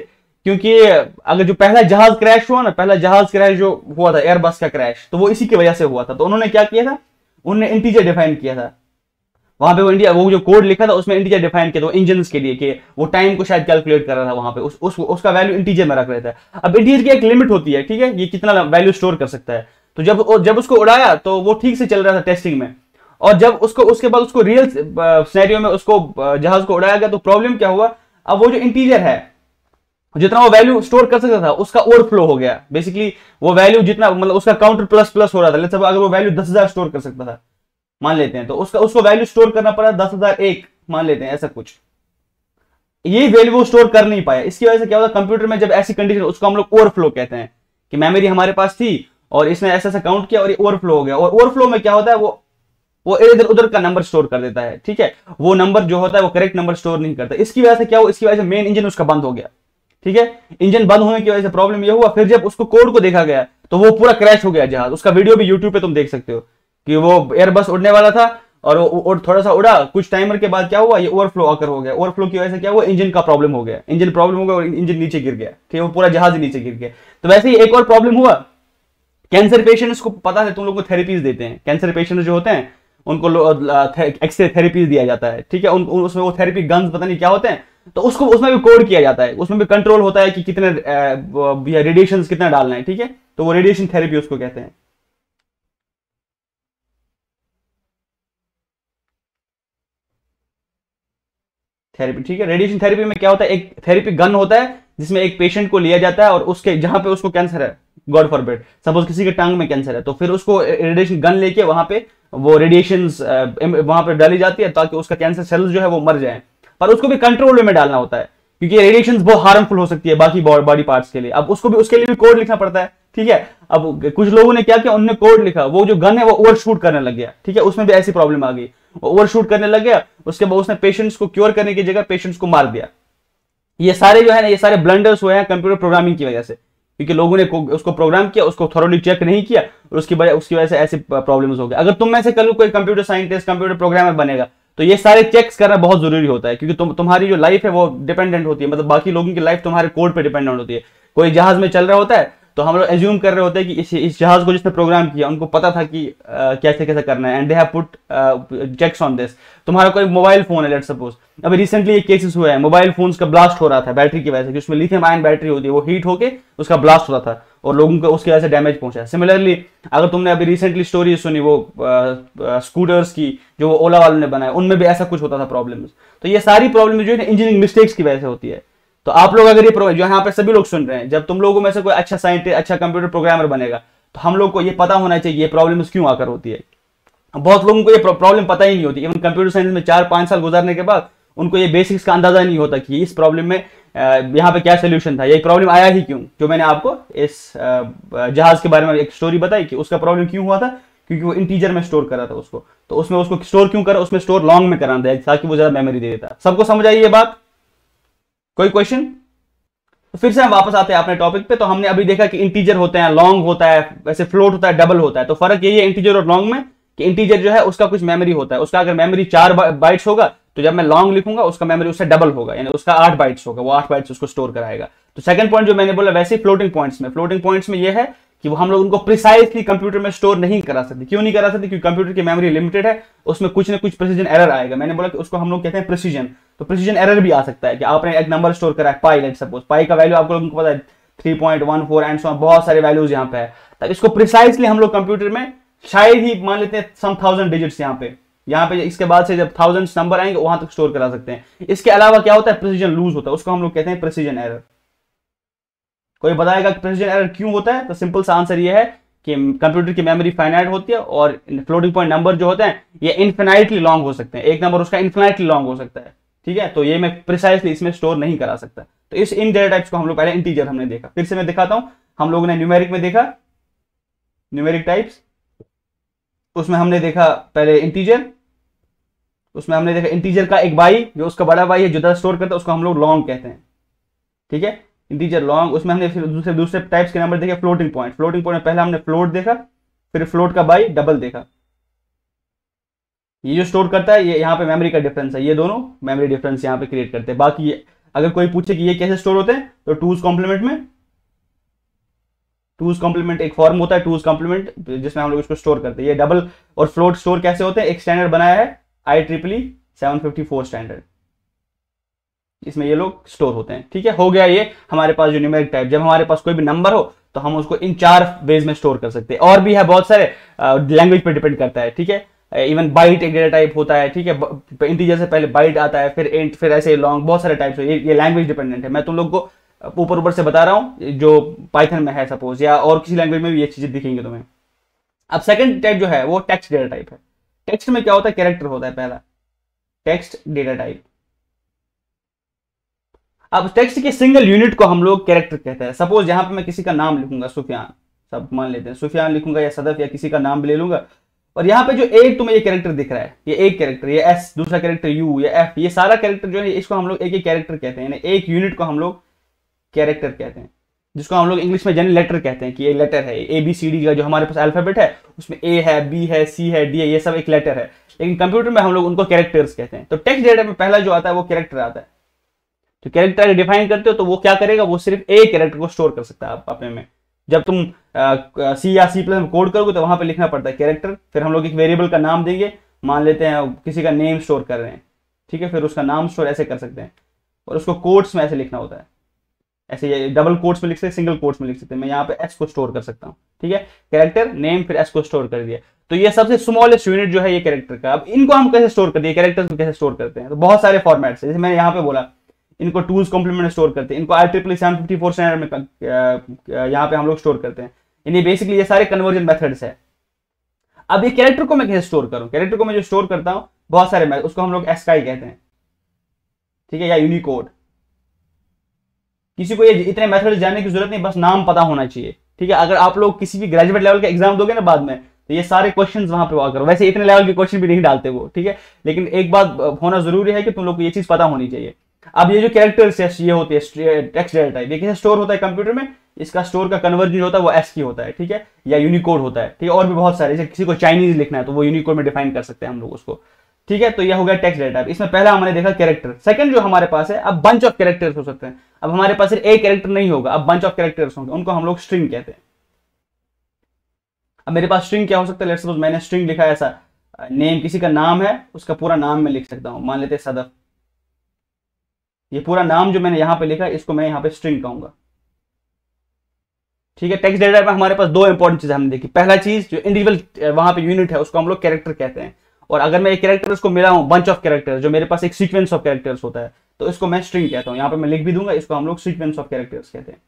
क्योंकि अगर जो पहला जहाज क्रैश हुआ ना, पहला जहाज क्रैश जो हुआ था एयरबस का क्रैश, तो वो इसी की वजह से हुआ था। तो उन्होंने क्या किया था, उन्होंने इंटीजर डिफाइन किया था। वहां पे वो इंडिया, वो जो कोड लिखा था उसमें इंटीजर डिफाइन किया था इंजन के लिए, कि वो टाइम को शायद कैलकुलेट कर रहा था वहां पे, उसका वैल्यू इंटीजर में रख रहे थे। अब इंटीजर की एक लिमिट होती है, ठीक है, ये कितना वैल्यू स्टोर कर सकता है। तो जब उसको उड़ाया तो वो ठीक से चल रहा था टेस्टिंग में, और जब उसके बाद उसको रियल सिनेरियो में उसको जहाज को उड़ाया गया तो प्रॉब्लम क्या हुआ, अब वो जो इंटीजर है जितना वो वैल्यू स्टोर कर सकता था उसका ओवरफ्लो हो गया। बेसिकली वो वैल्यू जितना, मतलब उसका काउंटर प्लस प्लस हो रहा था। लेट्स सपोज अगर वो वैल्यू 10,000 स्टोर कर सकता था मान लेते हैं, तो उसको वैल्यू स्टोर करना पड़ा 10,001 मान लेते हैं, ऐसा कुछ। ये वैल्यू वो स्टोर कर नहीं पाया। इसकी वजह से क्या होता है कंप्यूटर में, जब ऐसी कंडीशन, उसको हम लोग ओवरफ्लो कहते हैं, कि मेमोरी हमारे पास थी और इसने ऐसा ऐसा काउंट किया और ये ओवरफ्लो हो गया। और ओवरफ्लो में क्या होता है, वो इधर उधर का नंबर स्टोर कर देता है, ठीक है, वो नंबर जो होता है वो करेक्ट नंबर स्टोर नहीं करता। इसकी वजह से क्या हुआ, इसकी वजह से मेन इंजन उसका बंद हो गया, ठीक है। इंजन बंद होने की वजह से प्रॉब्लम ये हुआ, फिर जब उसको कोड को देखा गया तो वो पूरा क्रैश हो गया जहाज। उसका वीडियो भी यूट्यूब पे तुम देख सकते हो कि वो एयरबस उड़ने वाला था और थोड़ा सा उड़ा, कुछ टाइमर के बाद क्या हुआ, ये ओवरफ्लो आकर हो गया। ओवरफ्लो की वजह से क्या हुआ, इंजन का प्रॉब्लम हो गया, इंजन प्रॉब्लम हो गया और इंजन नीचे गिर गया, ठीक है, वो पूरा जहाज नीचे गिर गया। तो वैसे ही एक और प्रॉब्लम हुआ, कैंसर पेशेंट्स को पता है, तुम लोग को थेरेपीज देते हैं, कैंसर पेशेंट जो होते हैं उनको एक्सरे थेरेपीज दिया जाता है, ठीक है, उसमें वो थेरेपी गन्स पता नहीं क्या होते हैं, तो उसको उसमें भी कोड किया जाता है, उसमें भी कंट्रोल होता है कि कितने रेडिएशन कितना डालना है, ठीक है, तो वो रेडिएशन थेरेपी उसको कहते हैं। थेरेपी, ठीक है। रेडिएशन थेरेपी में क्या होता है, एक थेरेपी गन होता है जिसमें एक पेशेंट को लिया जाता है और उसके जहां पे उसको कैंसर है, गॉड फॉरबिड सपोज किसी के टांग में कैंसर है, तो फिर उसको रेडिएशन गन लेके वहां पे वो रेडिएशन वहां पे डाली जाती है ताकि उसका कैंसर सेल्स जो है वो मर जाए। पर उसको भी कंट्रोल वे में डालना होता है क्योंकि रेडिएशन बहुत हार्मफुल हो सकती है बाकी बॉडी पार्ट्स के लिए। अब उसको भी, उसके लिए भी कोड लिखना पड़ता है, ठीक है। अब कुछ लोगों ने क्या किया, उन्होंने कोड लिखा, वो जो गन है वो ओवरशूट करने लग गया, ठीक है, उसमें भी ऐसी प्रॉब्लम आ गई, ओवरशूट करने लग गया। उसके बाद उसने पेशेंट्स को क्योर करने की जगह पेशेंट्स को मार दिया। ये सारे जो है ना, ये सारे ब्लंडर्स हुए हैं कंप्यूटर प्रोग्रामिंग की वजह से, क्योंकि लोगों ने उसको प्रोग्राम किया, उसको थॉरोली चेक नहीं किया और उसकी वजह से ऐसे प्रॉब्लम्स हो गए। अगर तुम में से कल कोई कंप्यूटर साइंटिस्ट, कंप्यूटर प्रोग्रामर बनेगा तो ये सारे चेक्स करना बहुत जरूरी होता है, क्योंकि तुम्हारी जो लाइफ है वो डिपेंडेंट होती है, मतलब बाकी लोगों की लाइफ तुम्हारे कोड पे डिपेंडेंट होती है। कोई जहाज में चल रहा होता है तो हम लोग एज्यूम कर रहे होते हैं कि इस जहाज को जिसने प्रोग्राम किया उनको पता था कि कैसे कैसे करना है, and they have put checks on this. तुम्हारा कोई मोबाइल फोन है, लेट्स सपोज, अभी रिसेंटली ये केसेस हुए हैं, मोबाइल फोन्स का ब्लास्ट हो रहा था बैटरी की वजह से, जिसमें लिथियम आयन बैटरी होती है, वो हीट होके उसका ब्लास्ट हो रहा था और लोगों को उसकी वजह से डैमेज पहुंचा। सिमिलरली अगर तुमने अभी रिसेंटली स्टोरी सुनी वो स्कूटर्स की जो वो ओला वालों ने बनाए, उनमें भी ऐसा कुछ होता था प्रॉब्लम्स। तो ये सारी प्रॉब्लम जो है इंजीनियरिंग मिस्टेक्स की वजह से होती है। तो आप लोग अगर ये जो यहाँ पे सभी लोग सुन रहे हैं, जब तुम लोगों में से कोई अच्छा साइंटिस्ट, अच्छा कंप्यूटर प्रोग्रामर बनेगा तो हम लोग को ये पता होना चाहिए ये प्रॉब्लम्स क्यों आकर होती है। बहुत लोगों को ये प्रॉब्लम पता ही नहीं होती, इवन कंप्यूटर साइंस में 4-5 साल गुजरने के बाद उनको ये बेसिक्स का अंदाजा नहीं होता कि इस प्रॉब्लम में यहाँ पे क्या सोल्यूशन था, ये प्रॉब्लम आया ही क्यों। जो मैंने आपको इस जहाज के बारे में एक स्टोरी बताई कि उसका प्रॉब्लम क्यों हुआ था, क्योंकि वो इंटीजर में स्टोर कर रहा था उसको, तो उसमें उसको स्टोर क्यों करा, उसमें स्टोर लॉन्ग में कराना था ताकि वो ज्यादा मेमोरी दे देता। सबको समझ आई ये बात? कोई क्वेश्चन? तो फिर से हम वापस आते हैं अपने टॉपिक पे। तो हमने अभी देखा कि इंटीजर होते हैं, लॉन्ग होता है, वैसे फ्लोट होता है, डबल होता है। तो फर्क यही है इंटीजर और लॉन्ग में कि इंटीजर जो है उसका कुछ मेमोरी होता है, उसका अगर मेमोरी 4 बाइट्स होगा तो जब मैं लॉन्ग लिखूंगा उसका मेमोरी उससे डबल होगा, यानी उसका 8 बाइट्स होगा, वो 8 बाइट्स उसको स्टोर कराएगा। तो सेकंड पॉइंट जो मैंने बोला वैसे फ्लोटिंग पॉइंट्स में ये है कि वो हम लोग उनको प्रिसाइसली कंप्यूटर में स्टोर नहीं करा सकते। क्यों नहीं करा सकते? क्योंकि कंप्यूटर की मेमोरी लिमिटेड है, उसमें कुछ ना कुछ प्रिसीजन एरर आएगा। मैंने बोला कि उसको हम लोग कहते हैं प्रिसीजन। तो प्रिसीजन एरर भी आ सकता है कि आपने एक नंबर स्टोर करा है पाई, लेट्स सपोज पाई का वैल्यू आपको लोगों को पता है 3.14 एंड सो ऑन, बहुत सारे वैल्यूज यहाँ पे है। तब इसको प्रिसाइसली हम लोग कंप्यूटर में शायद ही मान लेते हैं सम 1000 डिजिट्स यहाँ पे इसके बाद से जब 1000 नंबर आएंगे वहां तक स्टोर करा सकते हैं। इसके अलावा क्या होता है, प्रिसीजन लूज होता है, उसको हम लोग कहते हैं प्रिसीजन एरर। कोई बताएगा कि प्रिसीजन एरर क्यों होता है? तो सिंपल सा आंसर ये है कि कंप्यूटर की मेमोरी फाइनाइट होती है और फ्लोटिंग पॉइंट नंबर जो होते हैं ये इन्फिनाइटली लॉन्ग हो सकते हैं, एक नंबर उसका इन्फिनाइटली लॉन्ग हो सकता है, ठीक है। तो ये मैं प्रिसाइसली इसमें स्टोर नहीं करा सकता। तो इन डेटा टाइप्स को हम लोग पहले इंटीजर हमने देखा, फिर से मैं दिखाता हूं। हम लोगों ने न्यूमेरिक में देखा, न्यूमेरिक टाइप्स, उसमें हमने देखा पहले इंटीजर, उसमें हमने देखा इंटीजर का एक बाई जो उसका बड़ा बाई है जो 10 स्टोर करता है उसको हम लोग लॉन्ग कहते हैं, ठीक है, इंटीजर लॉन्ग। उसमें हमने फिर दूसरे टाइप्स के नंबर देखे। फ्लोटिंग पॉइंट में पहले हमने फ्लोट देखा, फिर फ्लोट का बाई डबल देखा। ये जो स्टोर करता है ये यहाँ पे मेमोरी का डिफरेंस है, ये दोनों मेमोरी डिफरेंस यहाँ पे क्रिएट करते हैं। बाकी अगर कोई पूछे कि ये कैसे स्टोर होते हैं तो टूज कॉम्प्लीमेंट एक फॉर्म होता है, टूज कॉम्प्लीमेंट, जिसमें हम लोग इसको स्टोर करते हैं। ये डबल और फ्लोट स्टोर कैसे होते हैं, एक स्टैंडर्ड बनाया है IEEE 754 स्टैंडर्ड, इसमें ये लोग स्टोर होते हैं। ठीक है, हो गया ये हमारे पास जो न्यूमेरिक टाइप। जब हमारे पास कोई भी नंबर हो तो हम उसको इन 4 वेज में स्टोर कर सकते हैं। और भी है बहुत सारे, लैंग्वेज पर डिपेंड करता है। ठीक है, इवन बाइट एक डेटा टाइप होता है। ठीक है, इंटीजर से पहले बाइट आता है, फिर इंट, फिर ऐसे लॉन्ग, बहुत सारे टाइप्स है। ये लैंग्वेज डिपेंडेंट है। मैं तुम लोग को ऊपर ऊपर से बता रहा हूँ जो पाइथन में है सपोज, या और किसी लैंग्वेज में भी ये चीजें दिखेंगी तुम्हें। अब सेकंड टाइप जो है वो टेक्स्ट डेटा टाइप है। टेक्स्ट में क्या होता है, कैरेक्टर होता है पहला, टेक्स्ट डेटा टाइप। अब टेक्स्ट के सिंगल यूनिट को हम लोग कैरेक्टर कहते हैं। सपोज यहां पे मैं किसी का नाम लिखूंगा, सुफियान, सब मान लेते हैं सुफियान लिखूंगा, या सदफ, या किसी का नाम भी ले लूंगा, और यहाँ पे जो एक तुम्हें ये कैरेक्टर दिख रहा है, ये एक कैरेक्टर, ये एस, दूसरा कैरेक्टर यू, ये एफ, ये सारा कैरेक्टर जो है इसको हम लोग एक एक कैरेक्टर कहते हैं, यानी एक यूनिट को हम लोग कैरेक्टर कहते हैं, जिसको हम लोग इंग्लिश में जनरल लेटर कहते हैं कि ये लेटर है। ABCD का जो हमारे पास अल्फाबेट है उसमें A है, B है, C है, D है, ये सब एक लेटर है, लेकिन कंप्यूटर में हम लोग उनको कैरेक्टर्स कहते हैं। तो टेक्स्ट डेटा में पहला जो आता है वो कैरेक्टर आता है। तो कैरेक्टर अगर डिफाइन करते हो तो वो क्या करेगा, वो सिर्फ एक कैरेक्टर को स्टोर कर सकता है अपने में। जब तुम C या C+ में कोड करोगे तो वहां पे लिखना पड़ता है कैरेक्टर, फिर हम लोग एक वेरिएबल का नाम देंगे, मान लेते हैं किसी का नेम स्टोर कर रहे हैं। ठीक है, फिर उसका नाम स्टोर ऐसे कर सकते हैं, और उसको कोट्स में ऐसे लिखना होता है, ऐसे डबल कोट्स में लिख सकते हैं, सिंगल कोट्स में लिख सकते हैं। मैं यहाँ पे S को स्टोर कर सकता हूँ। ठीक है, कैरेक्टर नेम, फिर S को स्टोर कर दिया। तो ये सबसे स्मॉलेस्ट यूनिट जो है ये कैरेक्टर का। अब इनको हम कैसे स्टोर करते हैं, कैरेक्टर्स को कैसे स्टोर करते हैं, तो बहुत सारे फॉर्मेट्स है। जैसे मैंने यहाँ पे बोला, इनको टूल्स कॉम्प्लीमेंट में स्टोर करते हैं, इनको IEEE 754 स्टैंडर्ड में यहाँ पे हम लोग स्टोर करते हैं। यानी बेसिकली ये सारे कन्वर्जन मेथड्स है। अब ये कैरेक्टर को मैं कैसे स्टोर करूं, कैरेक्टर को मैं जो स्टोर करता हूं बहुत सारे उसको हम लोग ASCII कहते हैं। ठीक है, या यूनिकोड। किसी को ये इतने मेथड जानने की जरूरत नहीं, बस नाम पता होना चाहिए। ठीक है, अगर आप लोग किसी भी ग्रेजुएट लेवल का एग्जाम दोगे ना बाद में, तो ये सारे क्वेश्चंस वहां पे हुआ करो। वैसे इतने लेवल के क्वेश्चन भी नहीं डालते वो। ठीक है, लेकिन एक बात होना जरूरी है कि तुम लोग को ये चीज पता होनी चाहिए। अब ये जो कैरेक्टर्स ये होती है टेक्स्ट डेटा टाइप, ये कैसे स्टोर होता है कंप्यूटर में, इसका स्टोर का कन्वर्जन होता है वो ASCII होता है। ठीक है, या यूनिकोड होता है। ठीक है, और भी बहुत सारे, जैसे किसी को चाइनीज लिखना है तो वो यूनिकोड में डिफाइन कर सकते हैं हम लोग उसको। ठीक है, तो यह हो गया टेक्स्ट डेटा। इसमें पहला हमने देखा कैरेक्टर। सेकंड जो हमारे पास है, अब बंच ऑफ कैरेक्टर्स हो सकते हैं। अब हमारे पास सिर्फ एक कैरेक्टर नहीं होगा, अब बंच ऑफ कैरेक्टर्स होंगे, उनको हम लोग स्ट्रिंग कहते हैं। अब मेरे पास स्ट्रिंग क्या हो सकता है, लेट्स सपोज मैंने स्ट्रिंग लिखा है ऐसा, नेम, किसी का नाम है, उसका पूरा नाम मैं लिख सकता हूं, मान लेते हैं सदफ। ये पूरा नाम जो मैंने यहां पे लिखा है इसको मैं यहां पे स्ट्रिंग कहूंगा। ठीक है, टेक्स्ट डेटा में हमारे पास दो इंपॉर्टेंट चीजें हमने देखी। पहला चीज जो इंडिविजुअल वहां पे यूनिट है उसको हम लोग कैरेक्टर कहते हैं, और अगर मैं एक कैरेक्टर उसको मिला हूं बंच ऑफ कैरेक्टर्स, जो मेरे पास एक सीक्वेंस ऑफ कैरेक्टर्स होता है, तो इसको मैं स्ट्रिंग कहता हूं। यहां पे मैं लिख भी दूंगा, इसको हम लोग सीक्वेंस ऑफ कैरेक्टर्स कहते हैं।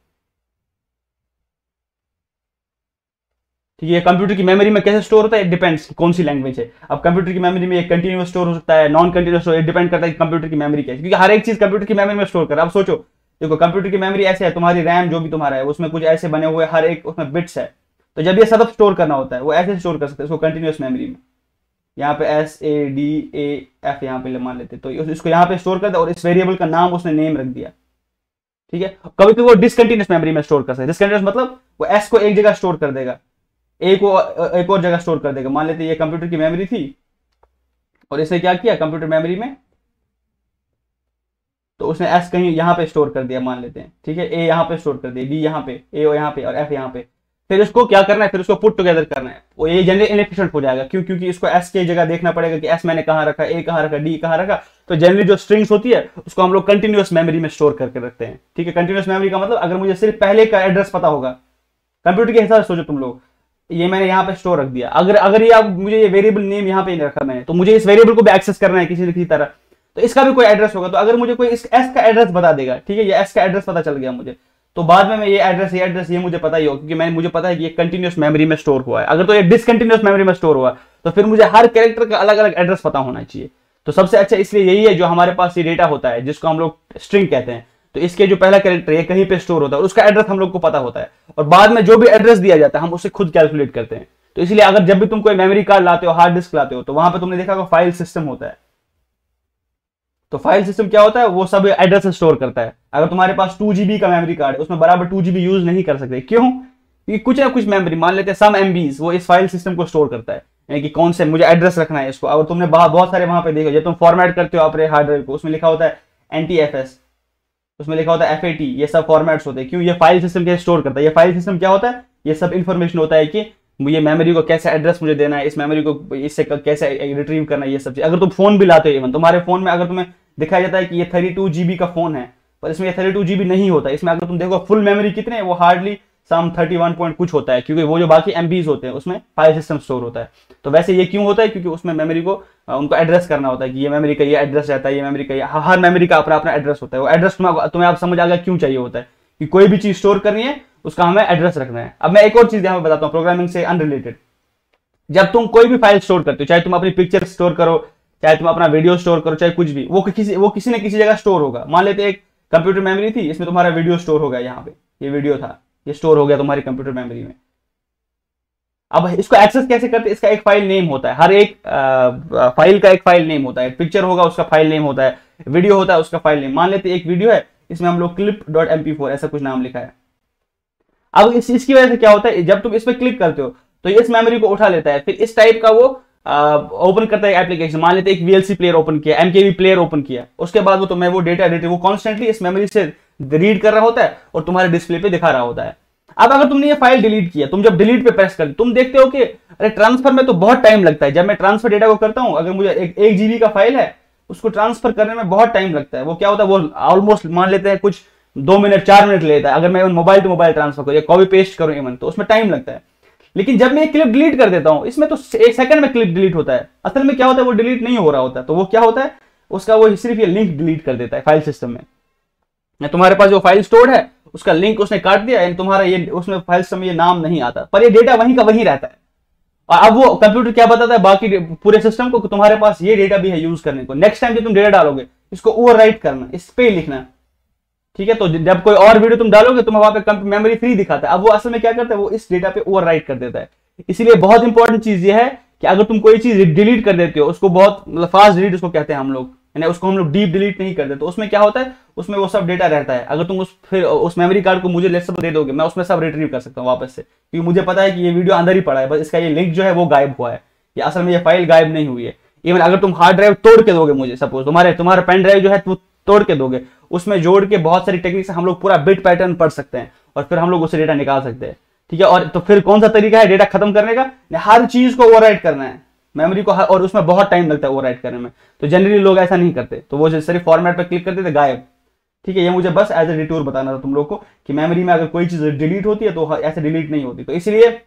ठीक है, कंप्यूटर की मेमोरी में कैसे स्टोर होता है, डिपेंड्स कौन सी लैंग्वेज है। अब कंप्यूटर की मेमोरी में एक कंटिन्यूअस स्टोर हो सकता है, नॉन कंटिन्यूअस स्टोर, डिपेंड करता है कि कंप्यूटर की मेमोरी क्या है, क्योंकि हर एक चीज कंप्यूटर की मेमोरी में स्टोर कर। अब सोचो, देखो कंप्यूटर की मेमोरी ऐसे है, तुम्हारी रैम जो भी तुम्हारा है उसमें कुछ ऐसे बने हुए, हर एक उसमें बिट्स है। तो जब ये सब स्टोर करना होता है वो ऐसे स्टोर कर सकते हैं इसको कंटिन्यूअस मेमोरी में। यहाँ पे SADAF यहाँ पे मान लेते, तो इसको यहाँ पे स्टोर कर दे, और इस वेरिएबल का नाम उसने नेम रख दिया। ठीक है, कभी कभी वो डिसकंटिन्यूअस मेमोरी में स्टोर कर सकते हैं। डिसकंटिन्यूअस मतलब वो S को एक जगह स्टोर कर देगा, A को एक और जगह स्टोर कर देगा। मान लेते ये कंप्यूटर की मेमोरी थी, और इसने क्या किया कंप्यूटर मेमोरी में, तो उसने S कहीं यहाँ पे स्टोर कर दिया मान लेते हैं। ठीक है, A यहाँ पे स्टोर कर दिया, D यहाँ पे, A यहाँ पे, और F यहाँ पे। फिर इसको क्या करना है, फिर उसको पुट टुगेदर करना है। वो ये जनरली इनएफिशिएंट हो जाएगा, क्यों, क्योंकि इसको S की जगह देखना पड़ेगा कि S मैंने कहाँ रखा, A कहाँ रखा, D कहाँ रखा। तो जनरली जो स्ट्रिंग्स होती है उसको हम लोग कंटिन्यूअस मेमोरी में स्टोर करके रखते हैं। ठीक है, कंटिन्यूअस मेमोरी का मतलब अगर मुझे सिर्फ पहले का एड्रेस पता होगा, कंप्यूटर के हिसाब से सोचो तुम लोग, ये मैंने यहाँ पे स्टोर रख दिया, अगर ये अब मुझे ये वेरिएबल नेम यहाँ पे नहीं रखा मैंने, तो मुझे इस वेरिएबल को भी एक्सेस करना है किसी न किसी तरह, तो इसका भी कोई एड्रेस होगा। तो अगर मुझे कोई इस S का एड्रेस बता देगा, ठीक है, ये S का एड्रेस पता चल गया मुझे, तो बाद में मैं ये एड्रेस ये मुझे पता ही होगा, क्योंकि मुझे पता है कि ये कंटिन्यूअस मेमोरी में स्टोर हुआ है। अगर तो ये डिसकंटिन्यूअस मेमोरी में स्टोर हुआ तो फिर मुझे हर कैरेक्टर का अलग अलग एड्रेस पता होना चाहिए। तो सबसे अच्छा इसलिए यही है जो हमारे पास ये डेटा होता है जिसको हम लोग स्ट्रिंग कहते हैं। तो इसके जो पहला कैरेक्टर है कहीं पे स्टोर होता है, उसका एड्रेस हम लोग को पता होता है, और बाद में जो भी एड्रेस दिया जाता है हम उसे खुद कैलकुलेट करते हैं। तो इसलिए अगर जब भी तुम कोई मेमोरी कार्ड लाते हो, हार्ड डिस्क लाते हो, तो वहां पे तुमने देखा होगा फाइल सिस्टम होता है। तो फाइल सिस्टम क्या होता है, वो सब एड्रेस स्टोर करता है। अगर तुम्हारे पास 2 GB का मेमोरी कार्ड है, उसमें बराबर 2 GB यूज नहीं कर सकते, क्यों, क्योंकि कुछ ना कुछ मेमोरी, मान लेते हैं सम MBs, वो इस फाइल सिस्टम को स्टोर करता है, यानी कि कौन से मुझे एड्रेस रखना है इसको। अगर तुमने बहुत सारे वहां पे देखो, जब तुम फॉर्मेट करते हो अपने हार्ड ड्राइव को, उसमें लिखा होता है NTFS, उसमें लिखा होता है FAT, ये सब फॉर्मेट्स होते हैं। क्यों, ये फाइल सिस्टम कैसे स्टोर करता है। ये फाइल सिस्टम क्या होता है, ये सब इंफॉर्मेशन होता है कि ये मेमोरी को कैसे एड्रेस मुझे देना है, इस मेमोरी को इससे कैसे रिट्रीव करना है, ये सब चीज। अगर तुम फोन भी लाते हो, इवन तुम्हारे फोन में अगर तुम्हें दिखाया जाता है कि ये 32 GB का फोन है, पर इसमें ये 32 GB नहीं होता। इसमें अगर तुम देखो फुल मेमोरी कितने है, वो हार्डली सम 31 पॉइंट कुछ होता है, क्योंकि वो जो बाकी MBs होते हैं उसमें फाइल सिस्टम स्टोर होता है। तो वैसे ये क्यों होता है, क्योंकि उसमें मेमोरी को उनको एड्रेस करना होता है कि ये मेमोरी का ये एड्रेस रहता है, ये मेमोरी का हर मेमोरी का अपना अपना एड्रेस होता है। वो एड्रेस तुम्हें आप समझ आ गया क्यों चाहिए होता है, कि कोई भी चीज स्टोर करनी है उसका हमें एड्रेस रखना है। अब मैं एक और चीज यहाँ पे बताता हूँ प्रोग्रामिंग से अनरिलेटेड। जब तुम कोई भी फाइल स्टोर करते हो, चाहे तुम अपनी पिक्चर स्टोर करो, चाहे तुम अपना वीडियो स्टोर करो, चाहे कुछ भी, वो किसी न किसी जगह स्टोर होगा। मान लेते एक कंप्यूटर मेमोरी थी, इसमें तुम्हारा वीडियो स्टोर हो गया, यहाँ पे ये वीडियो था, ये स्टोर हो गया तुम्हारी कंप्यूटर मेमोरी में। अब इसको एक्सेस कैसे करते हैं, इसका एक फाइल नेम होता है, हर एक फाइल का एक फाइल नेम होता है। पिक्चर होगा उसका फाइल नेम होता है, वीडियो होता है उसका फाइल नेम। मान लेते एक वीडियो है, इसमें हम लोग clip.mp4 ऐसा कुछ नाम लिखा है। अब इसकी वजह से क्या होता है, जब तुम इस पर क्लिक करते हो तो ये इस मेमोरी को उठा लेता है, फिर इस टाइप का वो ओपन करता है एप्लीकेशन। मान लेते एक VLC प्लेयर ओपन किया, MKV प्लेयर ओपन किया, उसके बाद वो तुम्हें वो डेटा वो कॉन्स्टेंटली इस मेमोरी से रीड कर रहा होता है और तुम्हारे डिस्प्ले पे दिखा रहा होता है। अब अगर तुमने ये फाइल डिलीट किया, तुम जब डिलीट पे प्रेस कर, तुम देखते हो कि अरे ट्रांसफर में तो बहुत टाइम लगता है। जब मैं ट्रांसफर डेटा को करता हूं, अगर मुझे एक GB का फाइल है, उसको ट्रांसफर करने में बहुत टाइम लगता है। वो क्या होता है, वो ऑलमोस्ट मान लेते हैं कुछ 2 मिनट 4 मिनट लेता है। अगर मैं मोबाइल टू मोबाइल ट्रांसफर करूँ या कॉपी पेस्ट करूँ इवन, तो उसमें टाइम लगता है। लेकिन जब मैं एक क्लिप डिलीट कर देता हूं, इसमें तो 1 सेकंड में क्लिप डिलीट होता है। असल में क्या होता है, वो डिलीट नहीं हो रहा होता है। तो वो क्या होता है, उसका वो सिर्फ ये लिंक डिलीट कर देता है फाइल सिस्टम में। तुम्हारे पास जो फाइल स्टोर्ड है उसका लिंक उसने काट दिया, यानी तुम्हारा ये उसमें फाइल सिस्टम में ये नाम नहीं आता, पर ये डेटा वहीं का वहीं रहता है। और अब वो कंप्यूटर क्या बताता है बाकी पूरे सिस्टम को, तुम्हारे पास ये डेटा भी है यूज करने को। नेक्स्ट टाइम जब तुम डेटा डालोगे, इसको ओवरराइट करना, इस पे लिखना, ठीक है। तो जब कोई और वीडियो तुम डालोगे, तुम्हें वहां पे मेमोरी फ्री दिखाता है। अब वो असल में क्या करता है, वो इस डेटा पे ओवरराइट कर देता है। इसीलिए बहुत इंपॉर्टेंट चीज ये है कि अगर तुम कोई चीज डिलीट कर देते हो, उसको बहुत मतलब फास्ट डिलीट उसको कहते हैं हम लोग, यानी उसको हम लोग डीप डिलीट नहीं करते, तो उसमें क्या होता है, उसमें वो सब डेटा रहता है। अगर तुम फिर उस मेमोरी कार्ड को मुझे लेट्स सपोज दे दोगे, मैं उसमें सब रिट्रीव कर सकता हूँ वापस से, क्योंकि मुझे पता है कि ये वीडियो अंदर ही पड़ा है, बस इसका ये लिंक जो है वो गायब हुआ है, या असल में ये फाइल गायब नहीं हुई है। इवन अगर तुम हार्ड ड्राइव तोड़ के दोगे मुझे, सपोज तुम्हारा पेन ड्राइव जो है वो तोड़ के दोगे, उसमें जोड़ के बहुत सारी टेक्निक से हम लोग पूरा बिट पैटर्न पढ़ सकते हैं और फिर हम लोग उससे डेटा निकाल सकते हैं, ठीक है। और तो फिर कौन सा तरीका है डेटा खत्म करने का, हर चीज को ओवरराइट करना है मेमोरी को, और उसमें बहुत टाइम लगता है ओवरराइट करने में। तो जनरली लोग ऐसा नहीं करते, तो वो सिर्फ फॉर्मेट पर क्लिक करते थे, गायब, ठीक है। ये मुझे बस एज ए डिटूर बताना था तुम लोग को कि मेमोरी में अगर कोई चीज डिलीट होती है तो ऐसे डिलीट नहीं होती। तो इसलिए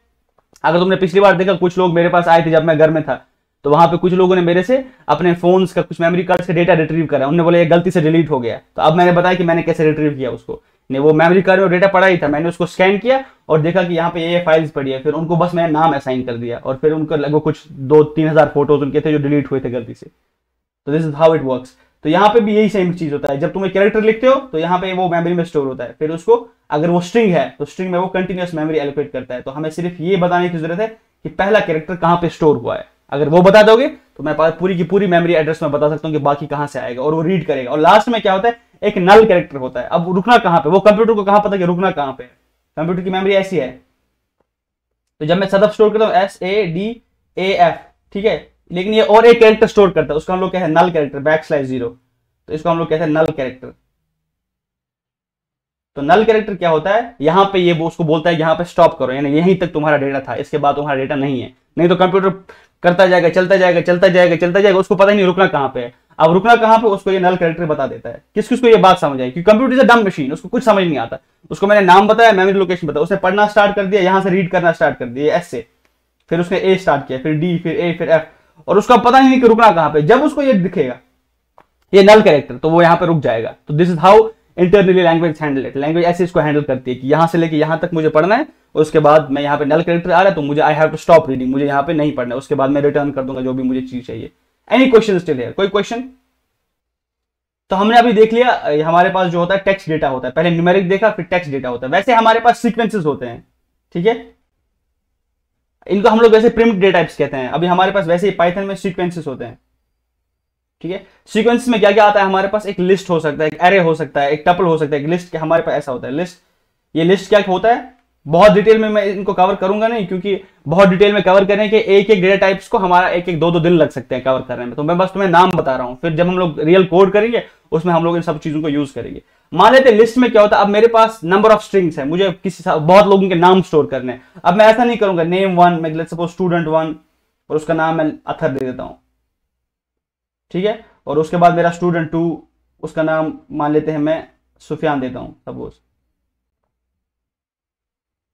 अगर तुमने पिछली बार देखा, कुछ लोग मेरे पास आए थे जब मैं घर में था, तो वहां पे कुछ लोगों ने मेरे से अपने फोन्स का कुछ मेमोरी कार्ड का डेटा रिट्रीव करा। उन्होंने बोला ये गलती से डिलीट हो गया। तो अब मैंने बताया कि मैंने कैसे रिट्रीव किया उसको। नहीं, वो मेमोरी कार्ड में डेटा पड़ा ही था, मैंने उसको स्कैन किया और देखा कि यहाँ पे ये फाइल्स पड़ी है। फिर उनको बस मैंने नाम असाइन कर दिया और फिर उनको लगभग कुछ 2-3 हज़ार फोटोज उनके थे जो डिलीट हुए थे गलती से। तो this is how it works. तो यहाँ पे भी यही सेम चीज होता है, जब तुम एक कैरेक्टर लिखते हो तो यहाँ पे वो मेमोरी में स्टोर होता है। फिर उसको अगर वो स्ट्रिंग है तो स्ट्रिंग में वो कंटिन्यूअस मेमोरी एलोकेट करता है। तो हमें सिर्फ ये बताने की जरूरत है कि पहला कैरेक्टर कहाँ पे स्टोर हुआ है। अगर वो बता दोगे तो मैं पूरी की पूरी मेमोरी एड्रेस में बता सकता हूँ कि बाकी कहाँ से आएगा, और वो रीड करेगा। और लास्ट में क्या होता है, एक नल कैरेक्टर होता है। अब रुकना कहाँ पे, वो कंप्यूटर को कहाँ पता कि रुकना कहाँ पे। कंप्यूटर की मेमोरी ऐसी है, तो जब मैं सदफ स्टोर करता हूँ SADAF, ठीक है, लेकिन ये और एक कैरेक्टर स्टोर करता है, उसका हम लोग कहते हैं नल कैरेक्टर \0। तो इसको हम लोग कहते हैं नल कैरेक्टर। तो नल कैरेक्टर क्या होता है, यहाँ पे ये वो उसको बोलता है यहाँ पे स्टॉप करो, यानी यहीं तक तुम्हारा डेटा था, इसके बाद तुम्हारा डेटा नहीं है। नहीं तो कंप्यूटर करता जाएगा, चलता जाएगा, चलता जाएगा, चलता जाएगा, उसको पता ही नहीं रुकना कहाँ पे है। अब रुकना कहाँ पे, उसको ये नल कैरेक्टर बता देता है। किस किस को ये बात समझ आई कि कंप्यूटर इज अ डम मशीन, उसको कुछ समझ नहीं आता। उसको मैंने नाम बताया, मेमोरी लोकेशन बताया, उसने पढ़ना स्टार्ट कर दिया, यहां से रीड करना स्टार्ट कर दिया S से, फिर उसने A स्टार्ट किया, फिर D, फिर A, फिर F, और उसका पता ही नहीं कि रुकना कहाँ पे। जब उसको ये दिखेगा ये नल कैरेक्टर, तो वो यहाँ पे रुक जाएगा। तो this is how internally language handle it. Language ऐसे इसको हैंडल करती है कि यहाँ से लेके यहाँ तक मुझे पढ़ना है, और उसके बाद मैं यहाँ पे नल कैरेक्टर आ रहा है तो मुझे I have to stop reading, मुझे यहाँ पे नहीं पढ़ना है, उसके बाद मैं रिटर्न कर दूंगा जो भी मुझे चीज चाहिए। एनी क्वेश्चन स्टिल हियर, कोई क्वेश्चन? तो हमने अभी देख लिया हमारे पास जो होता है टेक्स्ट डेटा होता है, पहले न्यूमेरिक देखा फिर टेक्स्ट डेटा होता है। वैसे हमारे पास सीक्वेंसेस होते हैं, ठीक है, इनको हम लोग वैसे प्रिमिटिव डेटा टाइप्स कहते हैं। अभी हमारे पास वैसे ही पाइथन में सीक्वेंसेस होते हैं, ठीक है। सीक्वेंस में क्या क्या आता है हमारे पास, एक लिस्ट हो सकता है, एक एरे हो सकता है, एक टपल हो सकता है, एक लिस्ट। हमारे पास ऐसा होता है लिस्ट। ये लिस्ट क्या होता है, बहुत डिटेल में मैं इनको कवर करूंगा नहीं, क्योंकि बहुत डिटेल में कवर करने के एक एक डेटा टाइप्स को हमारा एक एक 2-2 दिन लग सकते हैं कवर करने में। तो मैं बस तुम्हें नाम बता रहा हूं, फिर जब हम लोग रियल कोड करेंगे उसमें हम लोग इन सब चीजों को यूज करेंगे। मान लेते हैं लिस्ट में क्या होता है, अब मेरे पास नंबर ऑफ स्ट्रिंग्स है, मुझे बहुत लोगों के नाम स्टोर करने हैं। अब मैं ऐसा नहीं करूंगा name1, मैं लेट्स सपोज student1 और उसका नाम मैं अथर दे देता हूं, ठीक है। और उसके बाद मेरा student2, उसका नाम मान लेते हैं मैं सुफियान देता हूं सपोज।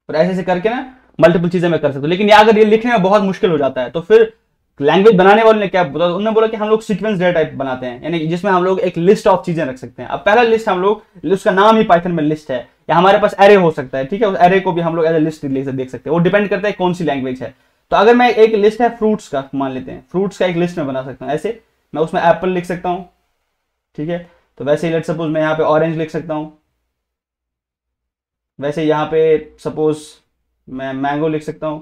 और ऐसे ऐसे करके ना मल्टीपल चीजें मैं कर सकता हूं। लेकिन अगर ये लिखने में बहुत मुश्किल हो जाता है तो फिर लैंग्वेज बनाने वाले ने क्या बोला, उन्होंने बोला कि हम लोग सीक्वेंस डेटा टाइप बनाते हैं, यानी जिसमें हम लोग एक लिस्ट ऑफ चीजें रख सकते हैं। अब पहला लिस्ट हम लोग, उसका नाम ही पाइथन में लिस्ट है, या हमारे पास एरे हो सकता है, ठीक है। उस एरे को भी हम लोग एज ए लिस्ट देख सकते हैं, वो डिपेंड करता है कौन सी लैंग्वेज है। तो अगर मैं एक लिस्ट है फ्रूट्स का, मान लेते हैं फ्रूट्स का एक लिस्ट में बना सकता हूँ, ऐसे मैं उसमें एप्पल लिख सकता हूँ, ठीक है। तो वैसे ही लेट सपोज मैं यहाँ पे ऑरेंज लिख सकता हूँ, वैसे यहाँ पे सपोज मैं मैंगो लिख सकता हूँ।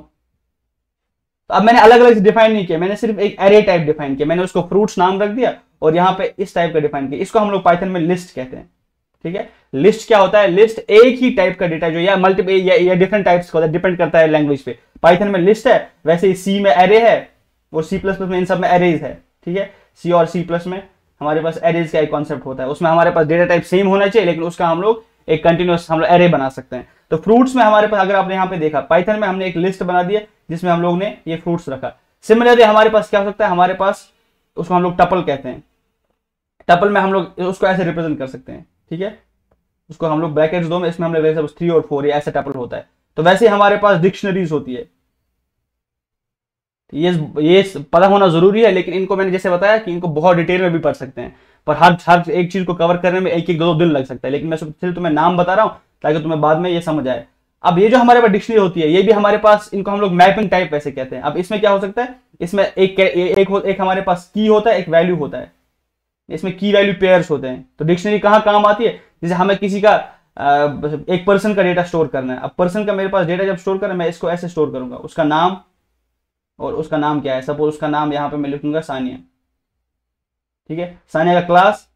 तो अब मैंने अलग अलग डिफाइन नहीं किया, मैंने सिर्फ एक एरे टाइप डिफाइन किया, मैंने उसको फ्रूट्स नाम रख दिया और यहाँ पे इस टाइप का डिफाइन किया। इसको हम लोग पाइथन में लिस्ट कहते हैं, ठीक है। लिस्ट क्या होता है, लिस्ट एक ही टाइप का डेटा जो या मल्टीपल या डिफरेंट टाइप्स का होता है, डिपेंड करता है लैंग्वेज पे। पाइथन में लिस्ट है, वैसे ही सी में एरे है और सी प्लस प्लस में इन सब में एरेज है, ठीक है। सी और सी प्लस में हमारे पास एरेज का एक कॉन्सेप्ट होता है, उसमें हमारे पास डेटा टाइप सेम होना चाहिए, लेकिन उसका हम लोग एक कंटिन्यूअस हम लोग एरे बना सकते हैं। तो फ्रूट्स में हमारे पास, अगर आपने यहाँ पे देखा पाइथन में हमने एक लिस्ट बना दिया जिसमें हम लोग ने ये फ्रूट्स रखा। सिमिलरली हमारे पास क्या हो सकता है, हमारे पास उसको हम लोग टपल कहते हैं। टपल में हम लोग उसको ऐसे रिप्रेजेंट कर सकते हैं, ठीक है। उसको हम लोग ब्रैकेट्स दो में, इसमें हमने 3 और 4 ये ऐसे टपल होता है। तो वैसे हमारे पास डिक्शनरीज होती है, ये पता होना जरूरी है, लेकिन इनको मैंने जैसे बताया कि इनको बहुत डिटेल में भी पढ़ सकते हैं, पर हर एक चीज को कवर करने में एक 2 दिन लग सकता है। लेकिन मैं सिर्फ तुम्हें नाम बता रहा हूं ताकि तुम्हें बाद में ये समझ आए। अब ये जो हमारे पास डिक्शनरी होती है, ये भी हमारे पास, इनको हम लोग मैपिंग टाइप वैसे कहते हैं। अब इसमें क्या हो सकता है, इसमें एक हमारे पास की होता है, एक वैल्यू होता है, इसमें की वैल्यू पेयर्स होते हैं। तो डिक्शनरी कहाँ काम आती है, जैसे हमें किसी का एक पर्सन का डेटा स्टोर करना है। अब पर्सन का मेरे पास डेटा जब स्टोर करना है, मैं इसको ऐसे स्टोर करूंगा, उसका नाम और उसका नाम क्या है, सपोज उसका नाम यहाँ पे मैं लिखूंगा सानिया, ठीक है। सानिया का क्लास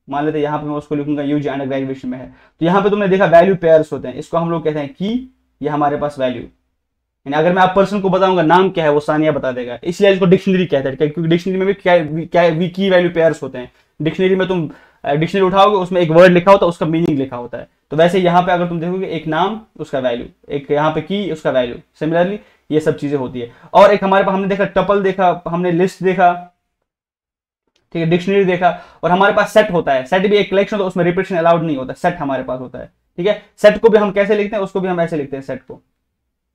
मान लेते हैं, यहाँ पे मैं उसको लिखूंगा यूजी अंडर ग्रेजुएशन में है। तो यहाँ पे तुमने देखा वैल्यू पेयर्स होते हैं, इसको हम लोग कहते हैं की, ये हमारे पास वैल्यू। यानी अगर मैं आप पर्सन को बताऊंगा नाम क्या है, वो सानिया बता देगा, इसलिए इसको डिक्शनरी कहते हैं, क्योंकि डिक्शनरी में भी क्या की वैल्यू पेयर्स होते हैं। डिक्शनरी में तुम डिक्शनरी उठाओगे, उसमें एक वर्ड लिखा होता है, उसका मीनिंग लिखा होता है। तो वैसे यहाँ पे अगर तुम देखोगे, एक नाम उसका वैल्यू, एक यहाँ पे की उसका वैल्यू, सिमिलरली ये सब चीजें होती है। और एक हमारे पास हमने देखा टपल देखा, हमने लिस्ट देखा, ठीक है, डिक्शनरी देखा, और हमारे पास सेट होता है। सेट भी एक कलेक्शन, तो उसमें रिपीटेशन अलाउड नहीं होता, सेट हमारे पास होता है, ठीक है। सेट को भी हम कैसे लिखते हैं, उसको भी हम ऐसे लिखते हैं सेट को,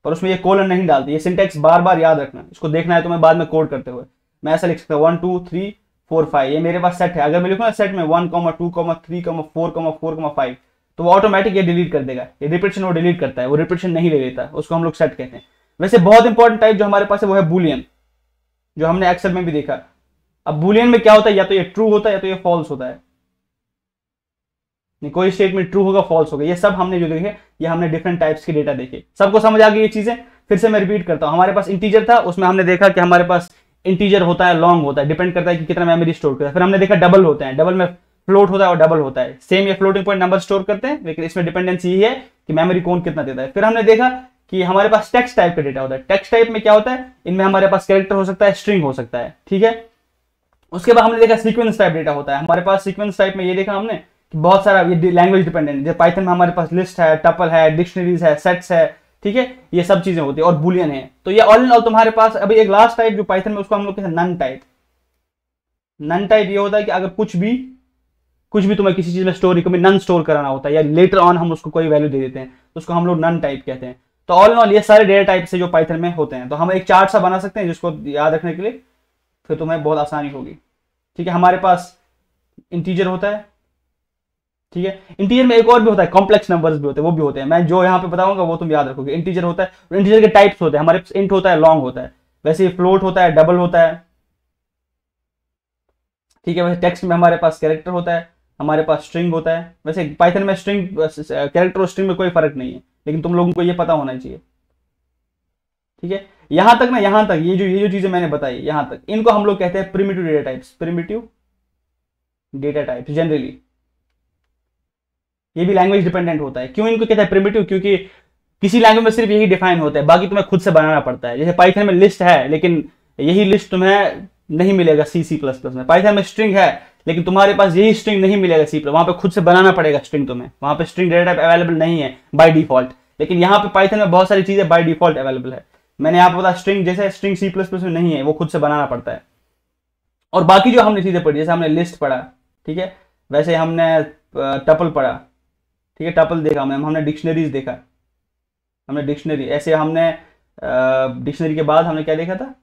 पर उसमें ये कोलन नहीं डालते। ये सिंटेक्स बार बार याद रखना, इसको देखना है तुम्हें बाद में कोड करते हुए। मैं ऐसा लिख सकता हूँ 1 2 3 4 5, ये मेरे पास सेट है। अगर मैं लिखूँ ना सेट में 1 2 3 4 4 5, तो वो ऑटोमेटिक ये डिलीट कर देगा, ये रिपीटेशन वो डिलीट करता है, वो रिपीटेशन नहीं ले लेता, उसको हम लोग सेट कहते हैं। वैसे बहुत इंपॉर्टेंट टाइप जो हमारे पास है वो है बूलियन, जो हमने एक्सेल में भी देखा। अब बूलियन में क्या होता है, या तो ये ट्रू होता है या तो ये फॉल्स होता है, कोई स्टेटमेंट ट्रू होगा फॉल्स होगा। ये सब हमने जो देखे, ये हमने डिफरेंट टाइप्स के डेटा देखे। सबको समझ आ गई ये चीजें, फिर से मैं रिपीट करता हूं। हमारे पास इंटीजर था, उसमें हमने देखा कि हमारे पास इंटीजर होता है, लॉन्ग होता है, डिपेंड करता है कि कितना मेमोरी स्टोर करता है। फिर हमने देखा डबल होता है, डबल में फ्लोट होता है और डबल होता है, सेम ये फ्लोटिंग पॉइंट नंबर स्टोर करते हैं, लेकिन इसमें डिपेंडेंसी यही है कि मेमोरी कौन कितना देता है। फिर हमने देखा कि हमारे पास टेक्स्ट टाइप का डेटा होता है। टेक्स्ट टाइप में क्या होता है, इनमें हमारे पास कैरेक्टर हो सकता है, स्ट्रिंग हो सकता है, ठीक है। उसके बाद हमने देखा सीक्वेंस टाइप डेटा होता है हमारे पास। सीक्वेंस टाइप में ये देखा हमने कि बहुत सारा ये लैंग्वेज डिपेंडेंट, जैसे पाइथन में हमारे पास लिस्ट है, टपल है, डिक्शनरीज है, सेट्स है, ठीक है, ये सब चीजें होती है, और बुलियन है। तो ये ऑल इन ऑल तुम्हारे पास। अभी एक लास्ट टाइप जो पाइथन में, उसको हम लोग कहते हैं नन टाइप। नन टाइप ये होता है कि अगर कुछ भी तुम्हें किसी चीज में स्टोर नन स्टोर कराना होता है, या लेटर ऑन हम उसको कोई वैल्यू दे देते हैं, तो उसको हम लोग नन टाइप कहते हैं। तो ऑल इन ऑल ये सारे डेटा टाइप से जो पाइथन में होते हैं। तो हम एक चार्ट सा बना सकते हैं जिसको याद रखने के लिए, फिर तुम्हें बहुत आसानी होगी, ठीक है। हमारे पास इंटीजर होता है, ठीक है। इंटीजर में एक और भी होता है, कॉम्प्लेक्स नंबर्स भी होते हैं, वो भी होते हैं, मैं जो यहाँ पे बताऊंगा वो तुम याद रखोगे। इंटीजर होता है, इंटीजर के टाइप्स होते हैं हमारे पास, इंट होता है, लॉन्ग होता है, वैसे फ्लोट होता है, डबल होता है, ठीक है। वैसे टेक्स्ट में हमारे पास कैरेक्टर होता है, हमारे पास स्ट्रिंग होता है। वैसे पाइथन में स्ट्रिंग, कैरेक्टर और स्ट्रिंग में कोई फर्क नहीं है, लेकिन तुम लोगों को ये पता होना चाहिए, ठीक है। यहां तक ना, यहां तक ये जो चीजें मैंने बताई, यहां तक इनको हम लोग कहते हैं primitive data types. Primitive data types generally ये भी लैंग्वेज डिपेंडेंट होता है। क्यों इनको कहते हैं प्रिमिटिव, क्योंकि किसी लैंग्वेज में सिर्फ यही डिफाइन होता है, बाकी तुम्हें खुद से बनाना पड़ता है। जैसे पाइथन में लिस्ट है, लेकिन यही लिस्ट तुम्हें नहीं मिलेगा C++ में। पाइथन में स्ट्रिंग है, लेकिन तुम्हारे पास यही स्ट्रिंग नहीं मिलेगा C++, वहां पे खुद से बनाना पड़ेगा स्ट्रिंग तुम्हें। वहां पे स्ट्रिंग डेटा टाइप अवेलेबल नहीं है बाय डिफॉल्ट, लेकिन यहाँ पे पाइथन में बहुत सारी चीजें बाय डिफॉल्ट अवेलेबल है। मैंने यहाँ पे बताया स्ट्रिंग, जैसे स्ट्रिंग C++ में नहीं है, वो खुद से बनाना पड़ता है। और बाकी जो हमने चीजें पढ़ी, जैसे हमने लिस्ट पढ़ा, ठीक है, वैसे हमने टपल पढ़ा, ठीक है, टपल देखा हमने डिक्शनरीज देखा, हमने डिक्शनरी, ऐसे हमने डिक्शनरी के बाद हमने क्या देखा था,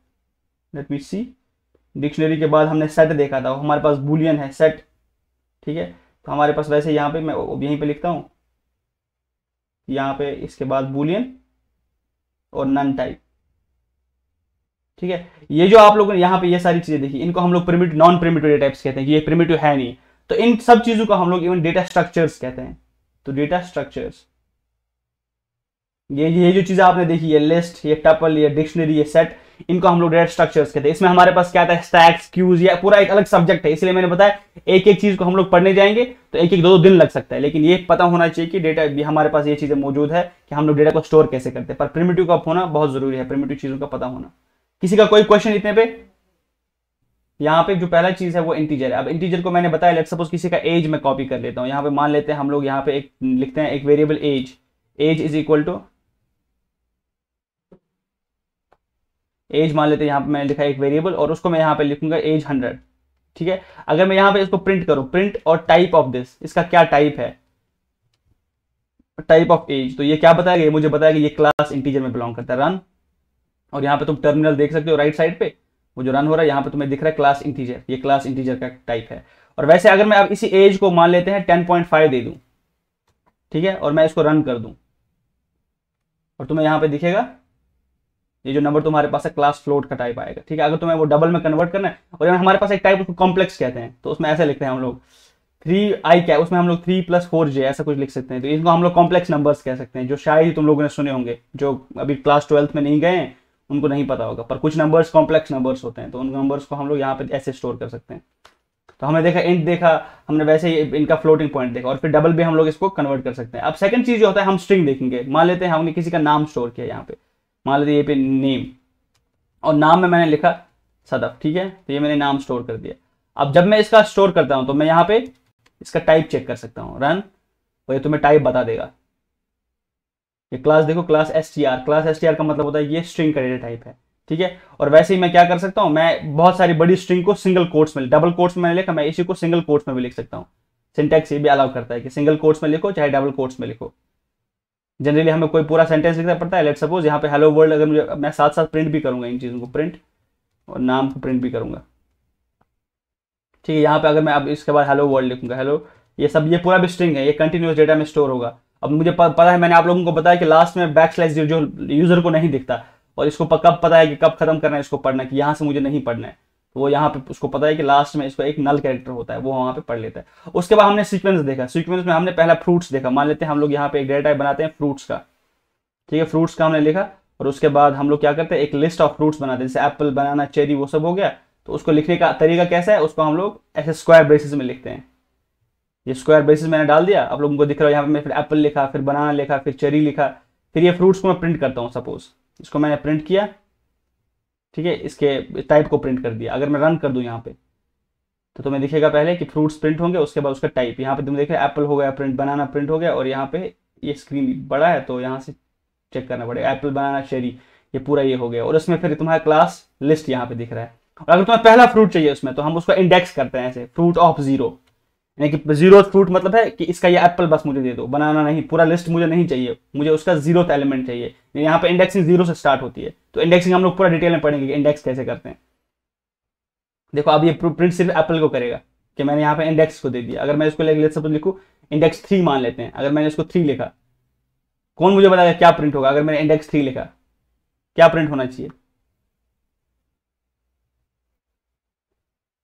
लेट मी सी, डिक्शनरी के बाद हमने सेट देखा था, हमारे पास बूलियन है सेट, ठीक है। तो हमारे पास वैसे यहाँ पे मैं यहीं पे लिखता हूँ, यहाँ पे इसके बाद बूलियन और नन टाइप, ठीक है। ये जो आप लोगों ने यहाँ पे ये सारी चीजें देखी, इनको हम लोग primitive, non primitive data types कहते हैं कि ये प्रिमिटिव है नहीं। तो इन सब चीजों को हम लोग इवन डेटा स्ट्रक्चर्स कहते हैं। तो डेटा स्ट्रक्चर्स, ये जो चीजें आपने देखी, ये लिस्ट, ये टपल, ये डिक्शनरी, ये सेट, इनको हम लोग डेटा स्ट्रक्चर्स कहते हैं। इसमें हमारे पास क्या था, स्टैक्स, क्यूज, या पूरा एक अलग सब्जेक्ट है, इसलिए मैंने बताया एक एक चीज को हम लोग पढ़ने जाएंगे तो एक एक 2-2 दिन लग सकता है। लेकिन ये पता होना चाहिए कि डेटा भी हमारे पास ये चीजें मौजूद है कि हम लोग डेटा को स्टोर कैसे करते हैं। पर प्रिमिटिव का होना बहुत जरूरी है, प्रिमिटिव चीजों का पता होना। किसी का कोई क्वेश्चन इतने पे? यहाँ पे जो पहला चीज है वो इंटीजर है। अब इंटीजर को मैंने बताया, लेट सपोज किसी का एज मैं कॉपी कर लेता हूँ। यहाँ पे मान लेते हैं हम लोग, यहाँ पे एक लिखते हैं एक variable age, age is equal to age, मान लेते हैं यहाँ पे मैंने लिखा एक वेरिएबल और उसको मैं यहाँ पे लिखूंगा एज 100, ठीक है। अगर मैं यहाँ पे इसको प्रिंट करूं, प्रिंट और टाइप ऑफ दिस, इसका क्या टाइप है, टाइप ऑफ एज, तो ये क्या बताएगा, ये मुझे बताएगा ये क्लास इंटीजर में बिलोंग करता है, रन। और यहाँ पे तुम टर्मिनल देख सकते हो राइट साइड पे, वो जो रन हो रहा है यहाँ पे तुम्हें दिख रहा है क्लास इंटीजर, ये क्लास इंटीजर का टाइप है। और वैसे अगर मैं अब इसी एज को मान लेते हैं 10.5 दे दूं, ठीक है, और मैं इसको रन कर दूं, और तुम्हें यहाँ पे दिखेगा ये जो नंबर तुम्हारे पास है क्लास फ्लोट का टाइप आएगा, ठीक है। अगर तुम्हें वो डबल में कन्वर्ट करना है, और हमारे पास एक टाइप उसको कॉम्प्लेक्स कहते हैं, तो उसमें ऐसे लिखते हैं हम लोग 3i क्या, उसमें हम लोग 3 + 4j ऐसा कुछ लिख सकते हैं। तो इसको हम लोग कॉम्प्लेक्स नंबर्स कह सकते हैं, जो शायद ही तुम लोगों ने सुने होंगे, जो अभी क्लास 12th में नहीं गए हैं उनको नहीं पता होगा। पर कुछ नंबर्स कॉम्प्लेक्स नंबर्स होते हैं, तो उन नंबर्स को हम लोग यहाँ पे ऐसे स्टोर कर सकते हैं। तो हमने देखा इंट देखा, हमने वैसे ही इनका फ्लोटिंग पॉइंट देखा, और फिर डबल भी हम लोग इसको कन्वर्ट कर सकते हैं। अब सेकंड चीज जो होता है, हम स्ट्रिंग देखेंगे। मान लेते हैं हमने किसी का नाम स्टोर किया, यहाँ पे मान लेते हैं ये पे नेम, और नाम में मैंने लिखा सदफ, ठीक है, तो ये मैंने नाम स्टोर कर दिया। अब जब मैं इसका स्टोर करता हूं तो मैं यहाँ पे इसका टाइप चेक कर सकता हूँ, रन, और ये तुम्हें टाइप बता देगा। ये क्लास देखो, क्लास str, क्लास str का मतलब होता है ये स्ट्रिंग का डेटा टाइप है, ठीक है। और वैसे ही मैं क्या कर सकता हूँ, मैं बहुत सारी बड़ी स्ट्रिंग को सिंगल कोट्स में, डबल कोट्स में मैंने लिखा, मैं इसी को सिंगल कोट्स में भी लिख सकता हूँ। सिंटैक्स ये भी अलाउ करता है कि सिंगल कोट्स में लिखो चाहे डबल कोट्स में लिखो। जनरली हमें कोई पूरा सेंटेंस लिखना पड़ता है। लेट सपोज यहाँ पे हेलो वर्ल्ड, अगर मुझे, मैं साथ साथ प्रिंट भी करूंगा इन चीजों को, प्रिंट और नाम को प्रिंट भी करूंगा, ठीक है। यहाँ पे अगर मैं अब इसके बाद हेलो वर्ल्ड लिखूंगा, हेलो, ये सब, ये पूरा भी स्ट्रिंग है, ये कंटिन्यूअस डेटा में स्टोर होगा। अब मुझे पता है, मैंने आप लोगों को बताया कि लास्ट में बैकस्लैश जो यूजर को नहीं दिखता, और इसको कब पता है कि कब खत्म करना है इसको पढ़ना, कि यहाँ से मुझे नहीं पढ़ना है, तो वो यहाँ पे उसको पता है कि लास्ट में इसको एक नल कैरेक्टर होता है, वो वहाँ पे पढ़ लेता है। उसके बाद हमने सीक्वेंस देखा, सीक्वेंस में हमने पहला फ्रूट्स देखा। मान लेते हैं हम लोग यहाँ पे एक डेटा टाइप बनाते हैं फ्रूट्स का, ठीक है, फ्रूट्स का हमने लिखा, और उसके बाद हम लोग क्या करते हैं, एक लिस्ट ऑफ फ्रूट्स बनाते हैं, जैसे एप्पल, बनाना, चेरी, वो सब हो गया। तो उसको लिखने का तरीका कैसा है, उसको हम लोग ऐसे स्क्वायर ब्रेसेस में लिखते हैं। ये स्क्वायर ब्रेसेस मैंने डाल दिया, आप लोगों को दिख रहा है यहाँ पे, मैं फिर एप्पल लिखा, फिर बनाना लिखा, फिर चेरी लिखा, फिर ये फ्रूट्स को मैं प्रिंट करता हूँ। सपोज इसको मैंने प्रिंट किया, ठीक है, इसके टाइप को प्रिंट कर दिया। अगर मैं रन कर दूं यहाँ पे, तो तुम्हें दिखेगा पहले कि फ्रूट्स प्रिंट होंगे, उसके बाद उसका टाइप, यहाँ पे तुम देख रहे एप्पल हो गया प्रिंट, बनाना प्रिंट हो गया, और यहाँ पे ये स्क्रीन बड़ा है तो यहाँ से चेक करना पड़ेगा, एप्पल, बनाना, चेरी, ये पूरा ये हो गया। और उसमें फिर तुम्हारा क्लास लिस्ट यहाँ पे दिख रहा है। और अगर तुम्हें पहला फ्रूट चाहिए उसमें, तो हम उसको इंडेक्स करते हैं ऐसे, फ्रूट ऑफ 0, यानी कि 0th फ्रूट मतलब है कि इसका ये एप्पल बस मुझे दे दो, बनाना नहीं, पूरा लिस्ट मुझे नहीं चाहिए, मुझे उसका 0th एलिमेंट चाहिए। यहाँ पे इंडेक्सिंग 0 से स्टार्ट होती है। तो इंडेक्सिंग हम लोग पूरा डिटेल में पढ़ेंगे कि इंडेक्स कैसे करते हैं। देखो अब ये प्रिंट सिर्फ एप्पल को करेगा कि मैंने यहाँ पे इंडेक्स को दे दिया। अगर मैं इसको लेट सपोज लिखूं इंडेक्स 3 मान लेते हैं, अगर मैंने इसको 3 लिखा, कौन मुझे बताएगा क्या प्रिंट होगा? अगर मैंने इंडेक्स 3 लिखा, क्या प्रिंट होना चाहिए?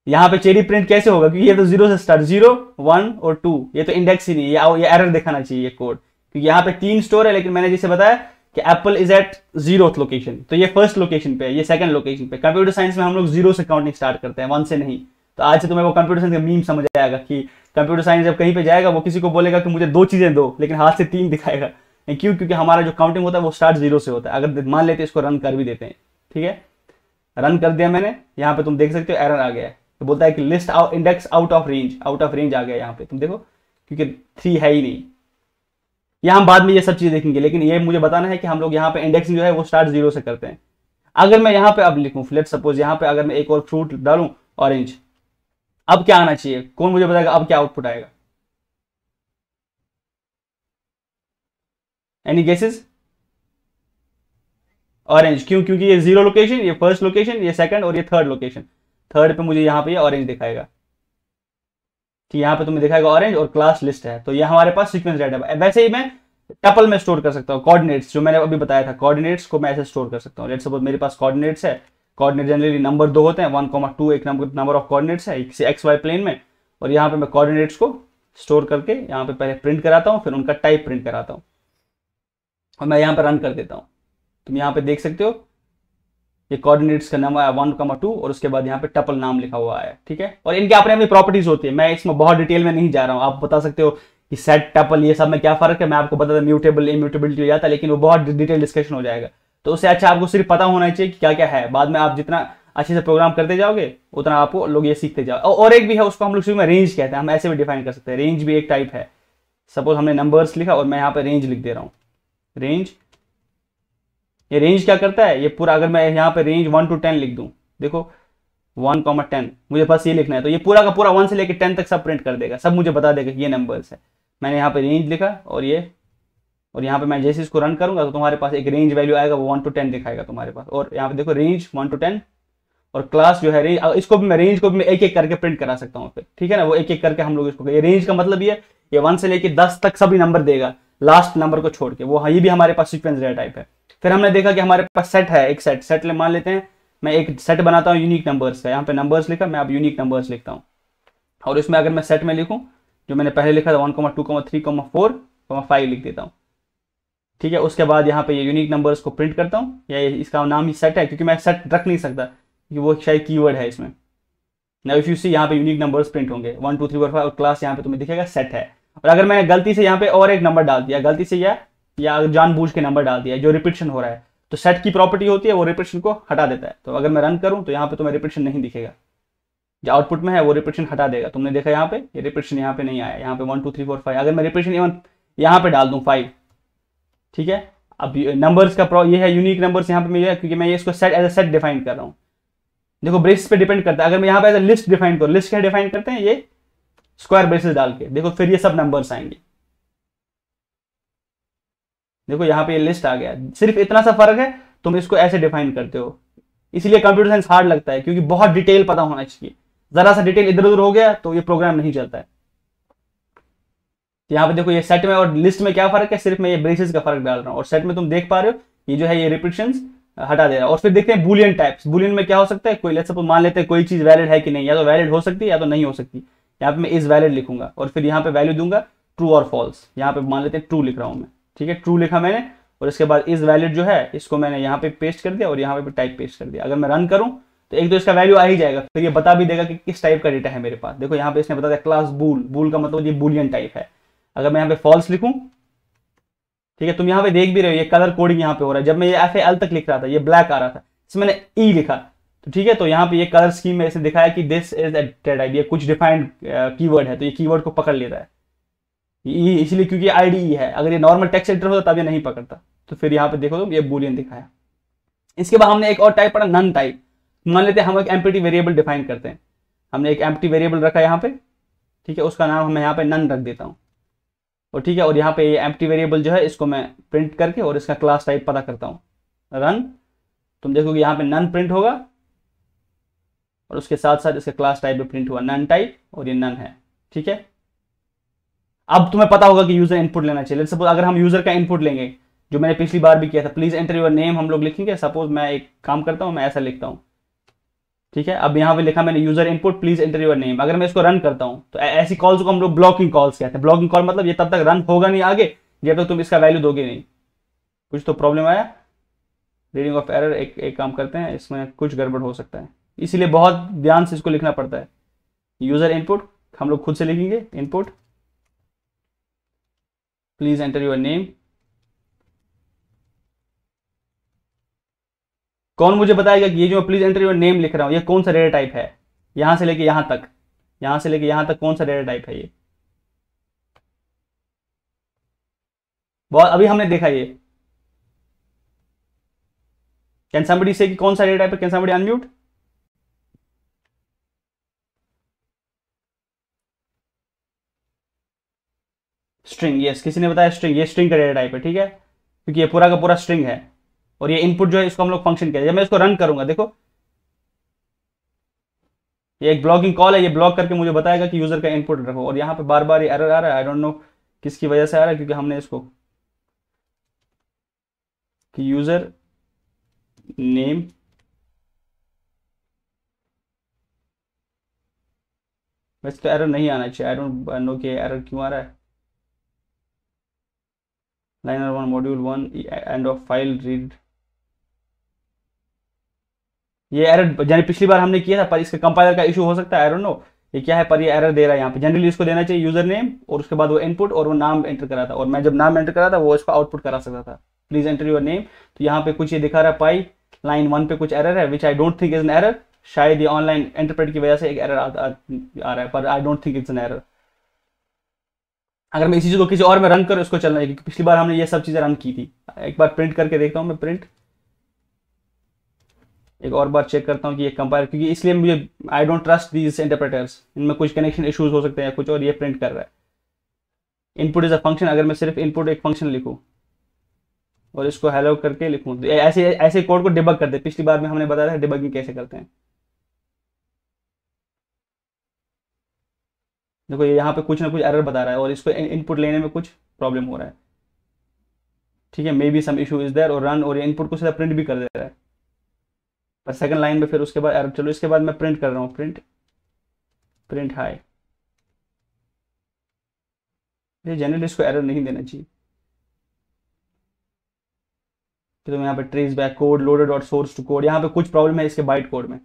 यहाँ पे चेरी प्रिंट कैसे होगा? क्योंकि ये तो 0 से स्टार्ट, 0, 1 और 2, ये तो इंडेक्स ही नहीं, ये एरर दिखाना चाहिए ये कोड, क्योंकि यहाँ पे 3 स्टोर है, लेकिन मैंने जैसे बताया कि Apple is eight 0th location, तो ये फर्स्ट लोकेशन पे है, ये सेकंड लोकेशन पे। कंप्यूटर साइंस में हम लोग 0 से काउंटिंग स्टार्ट करते हैं, 1 से नहीं। तो आज से तुम्हें वो कंप्यूटर साइंस का मीम समझ आएगा कि कंप्यूटर साइंस जब कहीं पे जाएगा, वो किसी को बोलेगा कि मुझे 2 चीजें दो, लेकिन हाथ से 3 दिखाएगा, क्यों? क्योंकि हमारा जो काउंटिंग होता है वो स्टार्ट 0 से होता है। अगर मान लेते हैं इसको रन कर भी देते हैं, ठीक है, रन कर दिया मैंने, यहाँ पे तुम देख सकते हो एरर आ गया है, तो बोलता है कि list index out of range आ गया यहाँ पे, तुम देखो, क्योंकि 3 है ही नहीं। यहाँ हम बाद में ये सब चीज देखेंगे, लेकिन ये मुझे बताना है कि हम लोग यहाँ पे इंडेक्सिंग जो है वो स्टार्ट 0 से करते हैं। अगर मैं यहाँ पे अब लिखूं, लेट्स सपोज यहाँ पे अगर मैं एक और फ्रूट डालूं ऑरेंज, अब क्या आना चाहिए? कौन मुझे बताएगा अब क्या आउटपुट आएगा? Any guesses? ऑरेंज। क्यों? क्योंकि ये 0 लोकेशन, ये फर्स्ट लोकेशन, ये सेकंड और ये थर्ड लोकेशन। थर्ड पे मुझे यहाँ पे ये ऑरेंज दिखाएगा, कि यहाँ पे तुम्हें दिखाएगा ऑरेंज और क्लास लिस्ट है। तो ये हमारे पास सीक्वेंस डाटा है। वैसे ही मैं टपल में स्टोर कर सकता हूँ कोऑर्डिनेट्स, जो मैंने अभी बताया था, कोऑर्डिनेट्स को मैं ऐसे स्टोर कर सकता हूँ। लेट्स सपोज मेरे पास कोऑर्डिनेट्स है, कोऑर्डिनेट जनरली नंबर 2 होते हैं, 1,2 एक नंबर ऑफ कोऑर्डिनेट्स है किसी एक्स वाई प्लेन में, और यहाँ पे मैं कोऑर्डिनेट्स को स्टोर करके यहाँ पे पहले प्रिंट कराता हूँ, फिर उनका टाइप प्रिंट कराता हूँ, और मैं यहाँ पे रन कर देता हूँ। तुम यहाँ पे देख सकते हो ये कोऑर्डिनेट्स का नाम आया 1,2 और उसके बाद यहाँ पे टपल नाम लिखा हुआ है, ठीक है। और इनके अपने अपनी प्रॉपर्टीज होती है, मैं इसमें बहुत डिटेल में नहीं जा रहा हूँ। आप बता सकते हो कि सेट टपल ये सब में क्या फर्क है, मैं आपको बता दूं म्यूटेबल इम्यूटेबिलिटी हो जाता है, लेकिन वो बहुत डिटेल डिस्कशन हो जाएगा। तो उससे अच्छा आपको सिर्फ पता होना चाहिए कि क्या क्या है। बाद में आप जितना अच्छे से प्रोग्राम करते जाओगे उतना आपको लोग ये सीखते जाओ। और एक भी है, उसको हम लोग शुरू में रेंज कहते हैं, हम ऐसे भी डिफाइन कर सकते हैं। रेंज भी एक टाइप है। सपोज हमने नंबर्स लिखा और मैं यहाँ पे रेंज लिख दे रहा हूँ, रेंज। ये रेंज क्या करता है, ये पूरा, अगर मैं यहाँ पे रेंज 1 to 10 लिख दूं, देखो 1,10 मुझे बस ये लिखना है, तो ये पूरा का पूरा 1 से लेकर 10 तक सब प्रिंट कर देगा, सब मुझे बता देगा कि ये नंबर्स है। मैंने यहाँ पे रेंज लिखा और यहाँ पे मैं जैसे इसको रन करूंगा तो तुम्हारे पास एक रेंज वैल्यू आएगा, वो 1 to 10 दिखाएगा तुम्हारे पास। और यहाँ पे देखो रेंज 1 to 10 और क्लास जो है रेंज, इसको भी मैं रेंज को भी मैं एक एक करके प्रिंट करा सकता हूँ फिर, ठीक है ना। वो एक एक करके हम लोग इसको, ये रेंज का मतलब ये 1 से लेकर 10 तक सभी नंबर देगा, लास्ट नंबर को छोड़ के। वो ये भी हमारे पास सीक्वेंस डेटा टाइप है। फिर हमने देखा कि हमारे पास सेट है, एक सेट मान लेते हैं, मैं एक सेट बनाता हूँ यूनिक नंबर्स का। यहाँ पे नंबर्स लिखा, मैं अब यूनिक नंबर्स लिखता हूँ, और इसमें अगर मैं सेट में लिखूँ जो मैंने पहले लिखा था 1,2, 3, 4, 5 लिख देता हूँ, ठीक है। उसके बाद यहाँ पे ये यूनिक नंबर्स को प्रिंट करता हूँ, या इसका नाम ही सेट है, क्योंकि मैं सेट रख नहीं सकता क्योंकि वो शायद कीवर्ड है इसमें। नाउ इफ यू सी, यहाँ पे यूनिक नंबर्स प्रिंट होंगे 1, 2, 3, 4, 5 और क्लास यहाँ पे तुम्हें दिखेगा सेट है। और अगर मैंने गलती से यहाँ पे और एक नंबर डाल दिया, गलती से या जानबूझ के नंबर डाल दिया जो रिपीटेशन हो रहा है, तो सेट की प्रॉपर्टी होती है वो रिपीटेशन को हटा देता है। तो अगर मैं रन करूं तो यहाँ पे तुम्हें रिपीटेशन नहीं दिखेगा, जो आउटपुट में है वो रिपीटेशन हटा देगा। तुमने देखा यहाँ पे ये रिपीटेशन यहाँ पे नहीं आया, यहाँ पे 1, 2, 3, 4, 5। अगर मैं रिपीटेशन इवन यहाँ पे डाल दूं 5, ठीक है। अब नंबर्स का ये है यूनिक नंबर्स यहाँ पे मिल जाए, क्योंकि मैं इसको set as a set define कर रहा हूँ। देखो ब्रेसेस पे डिपेंड करता है। अगर मैं यहाँ पे एज ए लिस्ट डिफाइन करूँ, लिस्ट क्या डिफाइन करते हैं, ये स्क्वायर ब्रेसेस डाल के, देखो फिर ये सब नंबर्स आएंगे। देखो यहाँ पे ये लिस्ट आ गया, सिर्फ इतना सा फर्क है, तुम इसको ऐसे डिफाइन करते हो। इसलिए कंप्यूटर साइंस हार्ड लगता है, क्योंकि बहुत डिटेल पता होना चाहिए। जरा सा डिटेल इधर उधर हो गया तो ये प्रोग्राम नहीं चलता है। यहाँ पे देखो ये सेट में और लिस्ट में क्या फर्क है, सिर्फ मैं ये ब्रेसेस का फर्क डाल रहा हूँ। और सेट में तुम देख पा रहे हो ये जो है ये रिपीटेशंस हटा दे रहा है। और फिर देखते हैं बुलियन टाइप्स। बुलियन में क्या हो सकता है, कोई लेट्स सपोज मान लेते हैं कोई चीज वैलिड है कि नहीं, या तो वैलिड हो सकती है या तो नहीं हो सकती। यहाँ पे मैं इज वैलिड लिखूंगा और फिर यहाँ पे वैल्यू दूंगा ट्रू और फॉल्स। यहाँ पे मान लेते हैं ट्रू लिख रहा हूँ मैं, ठीक है, ट्रू लिखा मैंने, और इसके बाद इज वैलिड जो है इसको मैंने यहाँ पे पेस्ट कर दिया और यहाँ पे भी टाइप पेस्ट कर दिया। अगर मैं रन करूँ तो एक तो इसका वैल्यू आ ही जाएगा, फिर ये बता भी देगा कि किस टाइप का डेटा है मेरे पास। देखो यहाँ पे इसने बता दिया क्लास बूल, बूल का मतलब ये बुलियन टाइप है। अगर मैं यहाँ पे फॉल्स लिखूं, ठीक है, तुम यहाँ पे देख भी रहे हो ये कलर कोडिंग यहाँ पे हो रहा है। जब मैं ये FAL तक लिख रहा था ये ब्लैक आ रहा था, इसमें मैंने ई लिखा, तो ठीक है, तो यहाँ पे ये कलर स्कीम में इसने दिखाया कि दिस इज ए टाइप, ये कुछ डिफाइंड कीवर्ड है, तो ये कीवर्ड को पकड़ लेता है इसलिए क्योंकि IDE है। अगर ये नॉर्मल टेक्स्ट एडिटर होता तब ये नहीं पकड़ता। तो फिर यहाँ पे देखो तुम ये बुलियन दिखाया। इसके बाद हमने एक और टाइप पढ़ा, नन टाइप। मान लेते हैं हम एक एम्प्टी वेरिएबल डिफाइन करते हैं, हमने एक एम्प्टी वेरिएबल रखा यहाँ पे, ठीक है, उसका नाम मैं यहाँ पे नन रख देता हूँ, और ठीक है, और यहाँ पे ये एम्प्टी वेरिएबल जो है इसको मैं प्रिंट करके और इसका क्लास टाइप पता करता हूँ, रन। तुम देखोगे यहाँ पे नन प्रिंट होगा और उसके साथ साथ इसका क्लास टाइप भी प्रिंट हुआ, नन टाइप, और ये नन है, ठीक है। अब तुम्हें पता होगा कि यूजर इनपुट लेना चाहिए। सपोज अगर हम यूजर का इनपुट लेंगे, जो मैंने पिछली बार भी किया था, प्लीज एंटर योर नेम हम लोग लिखेंगे। सपोज मैं एक काम करता हूँ, मैं ऐसा लिखता हूँ, ठीक है। अब यहाँ पे लिखा मैंने user input please enter your name. अगर मैं इसको रन करता हूँ तो ऐसी कॉल्स को हम लोग ब्लॉकिंग कॉल्स कहते हैं। ब्लॉकिंग कॉल मतलब ये तब तक रन होगा नहीं आगे जब तक तुम इसका वैल्यू दोगे नहीं। कुछ तो प्रॉब्लम आया, रीडिंग ऑफ एरर। एक काम करते हैं, इसमें कुछ गड़बड़ हो सकता है, इसीलिए बहुत ध्यान से इसको लिखना पड़ता है। यूजर इनपुट हम लोग खुद से लिखेंगे, input please enter your name, कौन मुझे बताएगा कि ये जो प्लीज एंटर योर नेम लिख रहा हूं ये कौन सा डेटा टाइप है, यहां से लेके यहां तक, यहां से लेके यहां तक कौन सा डेटा टाइप है ये? बहुत अभी हमने देखा ये। कैन समबडी से कि कौन सा डेटा टाइप है? Can somebody unmute? String, yes, किसी ने बताया स्ट्रिंग, ये स्ट्रिंग का डेटा टाइप है, ठीक है, क्योंकि ये पूरा का पूरा स्ट्रिंग है। और ये इनपुट जो है इसको हम लोग फंक्शन कहते हैं। जब मैं इसको रन करूंगा, देखो ये एक ब्लॉगिंग कॉल है, ये ब्लॉक करके मुझे बताएगा कि यूजर का इनपुट रखो, और यहाँ पे बार बार ये एरर आ रहा है। आई डोंट नो किसकी वजह से आ रहा है, क्योंकि हमने इसको कि यूजर नेम वैसे तो एरर नहीं आना चाहिए। आई डोंट नो कि एरर क्यों आ रहा है। Liner 1 module 1 end of file read, ये एरर यानी पिछली बार हमने किया था, पर इसके कंपाइलर का इशू हो सकता है। आई डोंट नो ये क्या है, पर ये एरर दे रहा है यहाँ पे। जनरली इसको देना चाहिए यूजर नेम और उसके बाद वो इनपुट और वो नाम एंटर करा था, और मैं जब नाम एंटर करा था वो इसको आउटपुट करा सकता था, प्लीज एंटर योर नेम। तो यहाँ पे कुछ ये दिखा रहा है पाई लाइन 1 पे कुछ एरर है, which I don't think is an error. शायद ये ऑनलाइन इंटरप्रेट की वजह से एक एरर आ रहा है, पर आई don't think it's an error. अगर मैं इसी चीज को किसी और में रन करूँ इसको चलना है, क्योंकि पिछली बार हमने ये सब चीजें रन की थी। एक बार प्रिंट करके देखता हूँ मैं, प्रिंट एक और बार चेक करता हूँ कि ये कंपाइल, क्योंकि इसलिए मुझे I don't trust these interpreters, इनमें कुछ कनेक्शन इश्यूज हो सकते हैं कुछ, और ये प्रिंट कर रहा है इनपुट इज अ फंक्शन। अगर मैं सिर्फ इनपुट एक फंक्शन लिखूँ और इसको हेलो करके लिखूँ तो ऐसे ऐसे कोड को डिबग कर दे। पिछली बार में हमने बताया था डिबगिंग कैसे करते हैं। देखो ये यहाँ पे कुछ ना कुछ एरर बता रहा है और इसको इनपुट लेने में कुछ प्रॉब्लम हो रहा है, ठीक है, may be some issue is there, और रन, और ये इनपुट को सीधा प्रिंट भी कर दे रहा है पर सेकंड लाइन में। फिर उसके बाद एरर, चलो इसके बाद मैं प्रिंट कर रहा हूँ, प्रिंट प्रिंट हाई। ये जनरली इसको एरर नहीं देना चाहिए। तो मैं यहाँ पे trace back code loaded dot source to code, यहाँ पे कुछ प्रॉब्लम है इसके बाइट कोड में।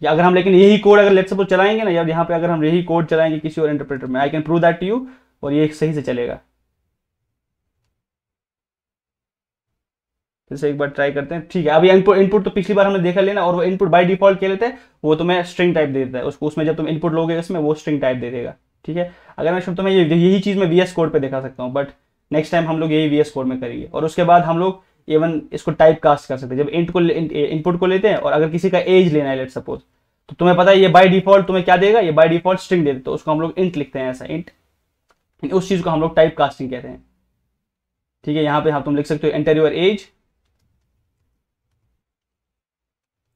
अगर हम लेकिन यही कोड अगर लेट्स सपोज चलाएंगे ना, या यहाँ पे अगर हम यही कोड चलाएंगे किसी और इंटरप्रेटर में, I can prove that to you, और ये सही से चलेगा। फिर से एक बार ट्राई करते हैं, ठीक है। अभी इनपुट इनपुट तो पिछली बार हमने देखा लेना, और वो इनपुट बाय डिफॉल्ट क्या लेते हैं, वो तुम्हें स्ट्रिंग टाइप दे देता है उसको, उसमें जब तुम इनपुट लोगे इसमें वो स्ट्रिंग टाइप दे देगा, ठीक है। अगर मैं तुम्हें यही चीज मैं वीएस कोड पे दिखा सकता हूँ, बट नेक्स्ट टाइम हम लोग यही वीएस कोड में करेंगे। और उसके बाद हम लोग इवन इसको टाइप कास्ट कर सकते हैं। जब इनपुट को लेते हैं और अगर किसी का एज लेना है लेट सपोज, तो तुम्हें पता है ये बाय डिफॉल्ट तुम्हें क्या देगा, ये बाय डिफॉल्ट स्ट्रिंग दे देता है, उसको हम लोग इंट लिखते हैं, ऐसा इंट, उस चीज को हम लोग टाइप कास्टिंग कहते हैं, ठीक है। यहाँ पे तुम लिख सकते हो एंटर योर एज,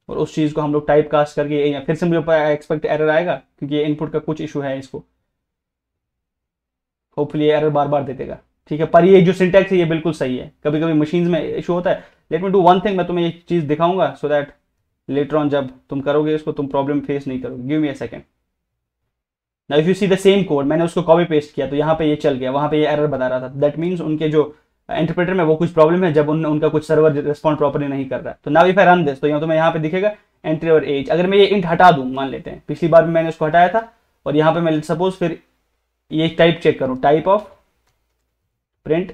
और उस चीज को हम लोग टाइप कास्ट करके, फिर से मुझे एक्सपेक्ट एरर आएगा क्योंकि ये इनपुट का कुछ इशू है, इसको होपफुली ये एरर बार बार दे देगा, ठीक है। पर ये जो सिंटैक्स है ये बिल्कुल सही है, कभी कभी मशीन में इशू होता है। Let me do one thing, मैं तुम्हें एक चीज दिखाऊंगा सो दैट लेटर ऑन जब तुम करोगे इसको तुम प्रॉब्लम फेस नहीं करोगे। Give me a second. Now if you see the same code, मैंने उसको कॉपी पेस्ट किया तो यहाँ पे ये चल गया, वहां पे ये एरर बता रहा था। दैट मीन्स उनके जो इंटरप्रेटर में वो कुछ प्रॉब्लम है, जब उनका कुछ सर्वर रिस्पॉन्ड प्रॉपर्ली नहीं कर रहा है। तो now if I run this, तो यहाँ तुम्हें यहाँ पे दिखेगा एंटर योर एज। अगर मैं ये इंट हटा दूं, मान लेते हैं पिछली बार में मैंने उसको हटाया था, और यहाँ पे मैं सपोज फिर ये टाइप चेक करूं, type of print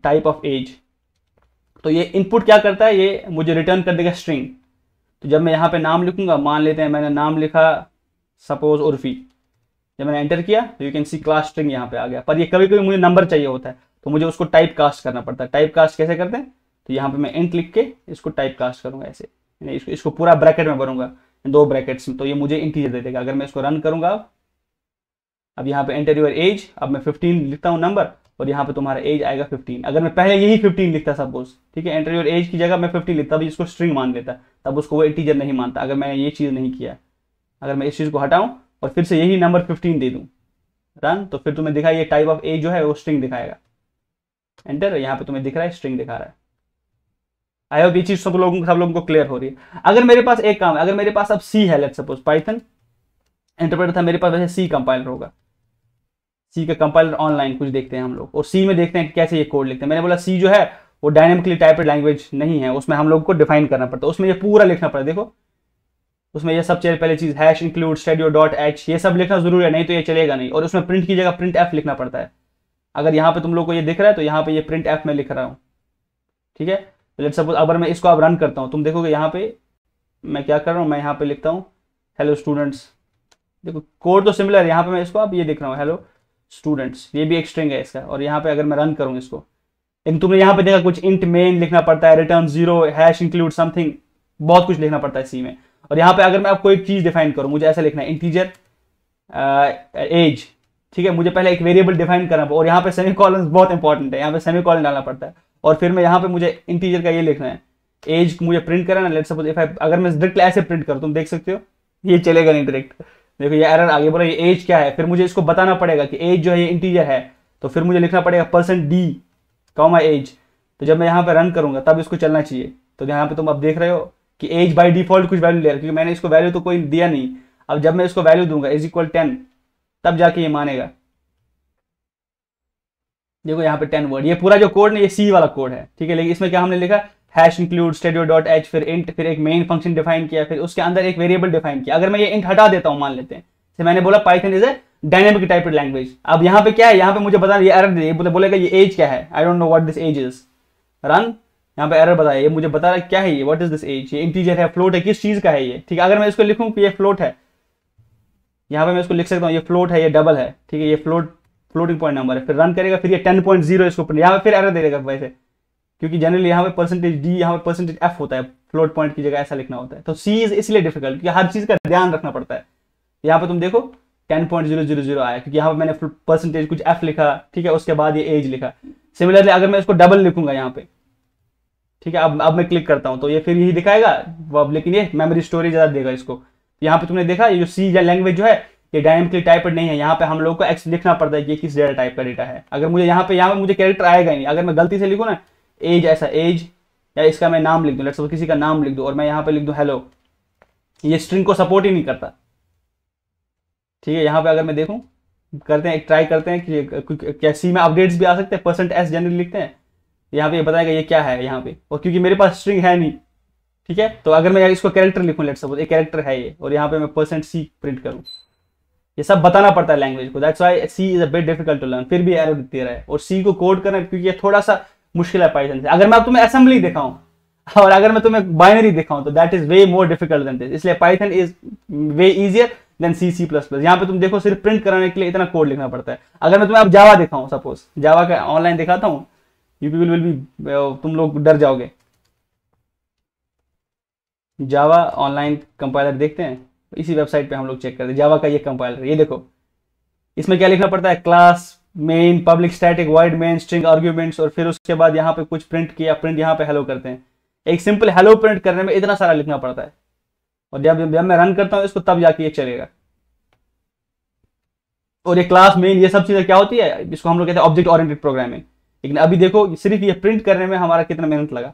type of age, तो ये इनपुट क्या करता है, ये मुझे रिटर्न कर देगा स्ट्रिंग। तो जब मैं यहाँ पे नाम लिखूंगा, मान लेते हैं मैंने नाम लिखा सपोज उर्फी, जब मैंने एंटर किया तो you can see class string यहाँ पे आ गया। पर ये कभी कभी मुझे नंबर चाहिए होता है, तो मुझे उसको टाइप कास्ट करना पड़ता है। टाइप कास्ट कैसे करते हैं, तो यहाँ पे मैं इंट लिख के इसको टाइप कास्ट करूंगा ऐसे, इसको पूरा ब्रैकेट में भरूंगा, 2 ब्रैकेट्स में, तो ये मुझे इंटीजर दे देगा। अगर मैं इसको रन करूंगा, अब यहाँ पे एंटर योर एज, अब मैं 15 लिखता हूँ नंबर, और यहाँ पे तुम्हारा एज आएगा 15। अगर मैं पहले यही 15 लिखता सपोज, ठीक है, एंटर योर एज की जगह मैं 15 लिखता, अभी इसको स्ट्रिंग मान लेता, तब उसको वो इंटीजर नहीं मानता। अगर मैंने ये चीज़ नहीं किया, अगर मैं इस चीज़ को हटाऊं और फिर से यही नंबर 15 दे दूं रन, तो फिर तुम्हें दिखाई ये टाइप ऑफ एज जो है वो स्ट्रिंग दिखाएगा। एंटर, यहाँ पे तुम्हें दिख रहा है स्ट्रिंग दिखा रहा है। आई होप ये चीज सब लोगों को क्लियर हो रही है। अगर मेरे पास एक काम है, अगर मेरे पास अब सी है, लेट्स सपोज पाइथन इंटरप्रेटर था मेरे पास, वैसे सी कंपाइलर होगा। सी का कंपाइलर ऑनलाइन कुछ देखते हैं हम लोग, और सी में देखते हैं कैसे ये कोड लिखते हैं। मैंने बोला सी जो है वो डायनेमिकली टाइप्ड लैंग्वेज नहीं है, उसमें हम लोग को डिफाइन करना पड़ता है, उसमें ये पूरा लिखना पड़ता है। देखो उसमें ये सब पहले चीज hash include Stadio dot H, ये सब लिखना जरूरी है, नहीं तो ये चलेगा नहीं। और उसमें प्रिंट की जगह प्रिंट एफ लिखना पड़ता है। अगर यहाँ पे तुम लोग को ये दिख रहा है तो यहाँ पे ये प्रिंट एफ में लिख रहा हूँ, ठीक है। लेट्स सपोज अगर मैं इसको अब रन करता हूँ, तुम देखोगे यहाँ पे मैं क्या कर रहा हूँ, मैं यहाँ पे लिखता हूँ हेलो स्टूडेंट्स। देखो कोड तो सिमिलर है, यहाँ पे मैं इसको अब ये देख रहा हूँ हेलो स्टूडेंट्स, ये भी एक स्ट्रिंग है इसका। और यहाँ पे अगर मैं रन करूँ इसको, लेकिन तुमने यहाँ पे देखा कुछ इंट मेन लिखना पड़ता है, रिटर्न 0 हैश इंक्लूड समथिंग, बहुत कुछ लिखना पड़ता है सी में। और यहाँ पे अगर मैं आपको एक चीज डिफाइन करूँ, मुझे ऐसा लिखना है इंटीजर एज, ठीक है, मुझे पहले एक वेरिएबल डिफाइन करना और यहाँ पे सेमीकोलन बहुत इंपॉर्टेंट है, यहाँ पे सेमीकोलन डालना पड़ता है। और फिर मैं यहाँ पे मुझे इंटीजर का ये लिखना है एज मुझे प्रिंट करना है। लेट्स सपोज इफ अगर मैं डायरेक्ट ऐसे प्रिंट करूँ, तुम देख सकते हो ये चलेगा नहीं डायरेक्ट। देखो ये एरर आगे बोला ये एज क्या है, फिर मुझे इसको बताना पड़ेगा कि एज जो है ये इंटीजर है, तो फिर मुझे लिखना पड़ेगा %d कॉमा एज। तो जब मैं यहाँ पे रन करूंगा तब इसको चलना चाहिए। तो यहाँ पे तुम अब देख रहे हो कि एज बाय डिफॉल्ट कुछ वैल्यू ले रहा है, क्योंकि मैंने इसको वैल्यू तो कोई दिया नहीं। अब जब मैं इसको वैल्यू दूंगा =10 तब जाके ये मानेगा। देखो यहाँ पे 10 वर्ड, ये पूरा जो कोड ना ये सी वाला कोड है, ठीक है। लेकिन इसमें क्या हमने लिखा हैश इंक्लूड stadio.h, फिर इंट, फिर एक मेन फंक्शन डिफाइन किया, फिर उसके अंदर एक वेरिएबल डिफाइन किया। अगर मैं ये इंट हटा देता हूँ, मान लेते हैं जैसे मैंने बोला Python is a dynamic typed language. अब यहाँ पे क्या है, यहाँ पे मुझे बता ये एरर दे, बोलेगा ये एज क्या है, I don't know what this age is, run. यहाँ पे एरर बताया, ये मुझे बता रहा है क्या है ये, व्हाट इज दिस एज, ये इंटीजर है, फ्लोट है, किस चीज का है ये, ठीक है। अगर मैं इसको लिखूँ कि ये फ्लोट है, यहाँ पे मैं इसको लिख सकता हूँ ये फ्लोट है, ये डबल है, ठीक है, ये फ्लोटिंग पॉइंट नंबर है। फिर रन करेगा, फिर ये 10.0 इसको यहाँ पे फिर एरर दे देगा वैसे, क्योंकि जनरली यहाँ पे %d यहाँ पे %f होता है, फ्लोट पॉइंट की जगह ऐसा लिखना होता है। तो सी इज इसलिए डिफिकल्ट क्योंकि हर चीज का ध्यान रखना पड़ता है। यहाँ पे तुम देखो 10.000 आया, क्योंकि यहाँ पे मैंने परसेंटेज कुछ f लिखा, ठीक है, उसके बाद ये एज लिखा। सिमिलरली अगर मैं इसको डबल लिखूंगा यहाँ पे, ठीक है, अब मैं क्लिक करता हूँ तो ये फिर यही दिखाएगा अब, लेकिन ये मेमोरी स्टोरेज ज्यादा देगा इसको। यहाँ पे तुमने देखा ये जो सी या लैंग्वेज जो है ये डायनेमिकली टाइप्ड नहीं है, यहाँ पे हम लोग को एक्स लिखना पड़ता है कि किस डेटा टाइप का डेटा है। अगर मुझे यहाँ पे मुझे कैरेक्टर आएगा ही नहीं, अगर मैं गलती से लिखूँ ना एज ऐसा एज, या इसका मैं नाम लिख दूँ, लेट्स सपोज किसी का नाम लिख दूँ और मैं यहाँ पे लिख दूँ हेलो, ये स्ट्रिंग को सपोर्ट ही नहीं करता, ठीक है। यहाँ पे अगर मैं देखूँ, करते हैं एक ट्राई करते हैं कि क्या सी में अपडेट्स भी आ सकते हैं, %s जनरली लिखते हैं, यहाँ पे ये बताएगा ये क्या है यहाँ पे, और क्योंकि मेरे पास स्ट्रिंग है नहीं, ठीक है। तो अगर मैं इसको कैरेक्टर लिखूँ, लेट्स सपोज एक कैरेक्टर है ये, और यहाँ पे मैं %c प्रिंट करूँ, ये सब बताना पड़ता है लैंग्वेज को, that's why C is a bit difficult to learn. फिर भी एरर दे रहा है, और सी को कोड करना क्योंकि ये थोड़ा सा मुश्किल है पाइथन से। अगर मैं अब तुम्हें असेंबली दिखाऊं और अगर मैं तुम्हें बाइनरी दिखाऊं तो that is way more difficult than this, इसलिए Python is way easier than C++। यहाँ पे तुम देखो सिर्फ प्रिंट कराने के लिए इतना कोड लिखना पड़ता है। अगर मैं तुम्हें अब जावा दिखाऊं, सपोज जावा का ऑनलाइन दिखाता हूँ, यू पीपल विल बी, तुम लोग डर जाओगे। जावा ऑनलाइन कंपाइलर देखते हैं, इसी वेबसाइट पे हम लोग चेक करते हैं जावा का ये कंपाइलर। ये देखो इसमें क्या लिखना पड़ता है, class main public static void main string arguments, और फिर उसके बाद यहाँ पे कुछ प्रिंट किया, प्रिंट यहाँ पे हेलो करते हैं। एक सिंपल हेलो प्रिंट करने में इतना सारा लिखना पड़ता है, और जब मैं रन करता हूँ इसको तब जाके ये चलेगा। और ये क्लास मेन ये सब चीजें क्या होती है, जिसको हम लोग कहते हैं ऑब्जेक्ट ओरिएंटेड प्रोग्रामिंग। लेकिन अभी देखो सिर्फ ये प्रिंट करने में हमारा कितना मेहनत लगा।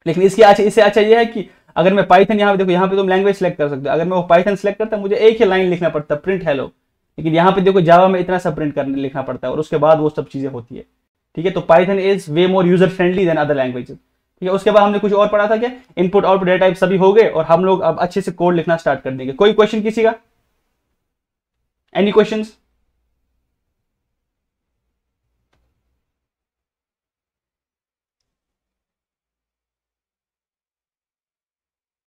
लेकिन इससे अच्छा ये है कि अगर मैं पाइथन यहाँ पे देखो, यहाँ पे तुम लैंग्वेज सेलेक्ट कर सकते हो। अगर मैं वो पाइथन सेलेक्ट करता मुझे एक ही लाइन लिखना पड़ता है प्रिंट हेलो, लेकिन यहाँ पे देखो जावा में इतना सब प्रिंट करने लिखना पड़ता है और उसके बाद वो सब चीजें होती है, ठीक है। तो Python is way more user friendly than other languages, ठीक है। उसके बाद हमने कुछ और पढ़ा था क्या, इनपुट आउटपुट डेटा टाइप सभी हो गए, और हम लोग अब अच्छे से कोड लिखना स्टार्ट कर देंगे। कोई क्वेश्चन किसी का, एनी क्वेश्चंस?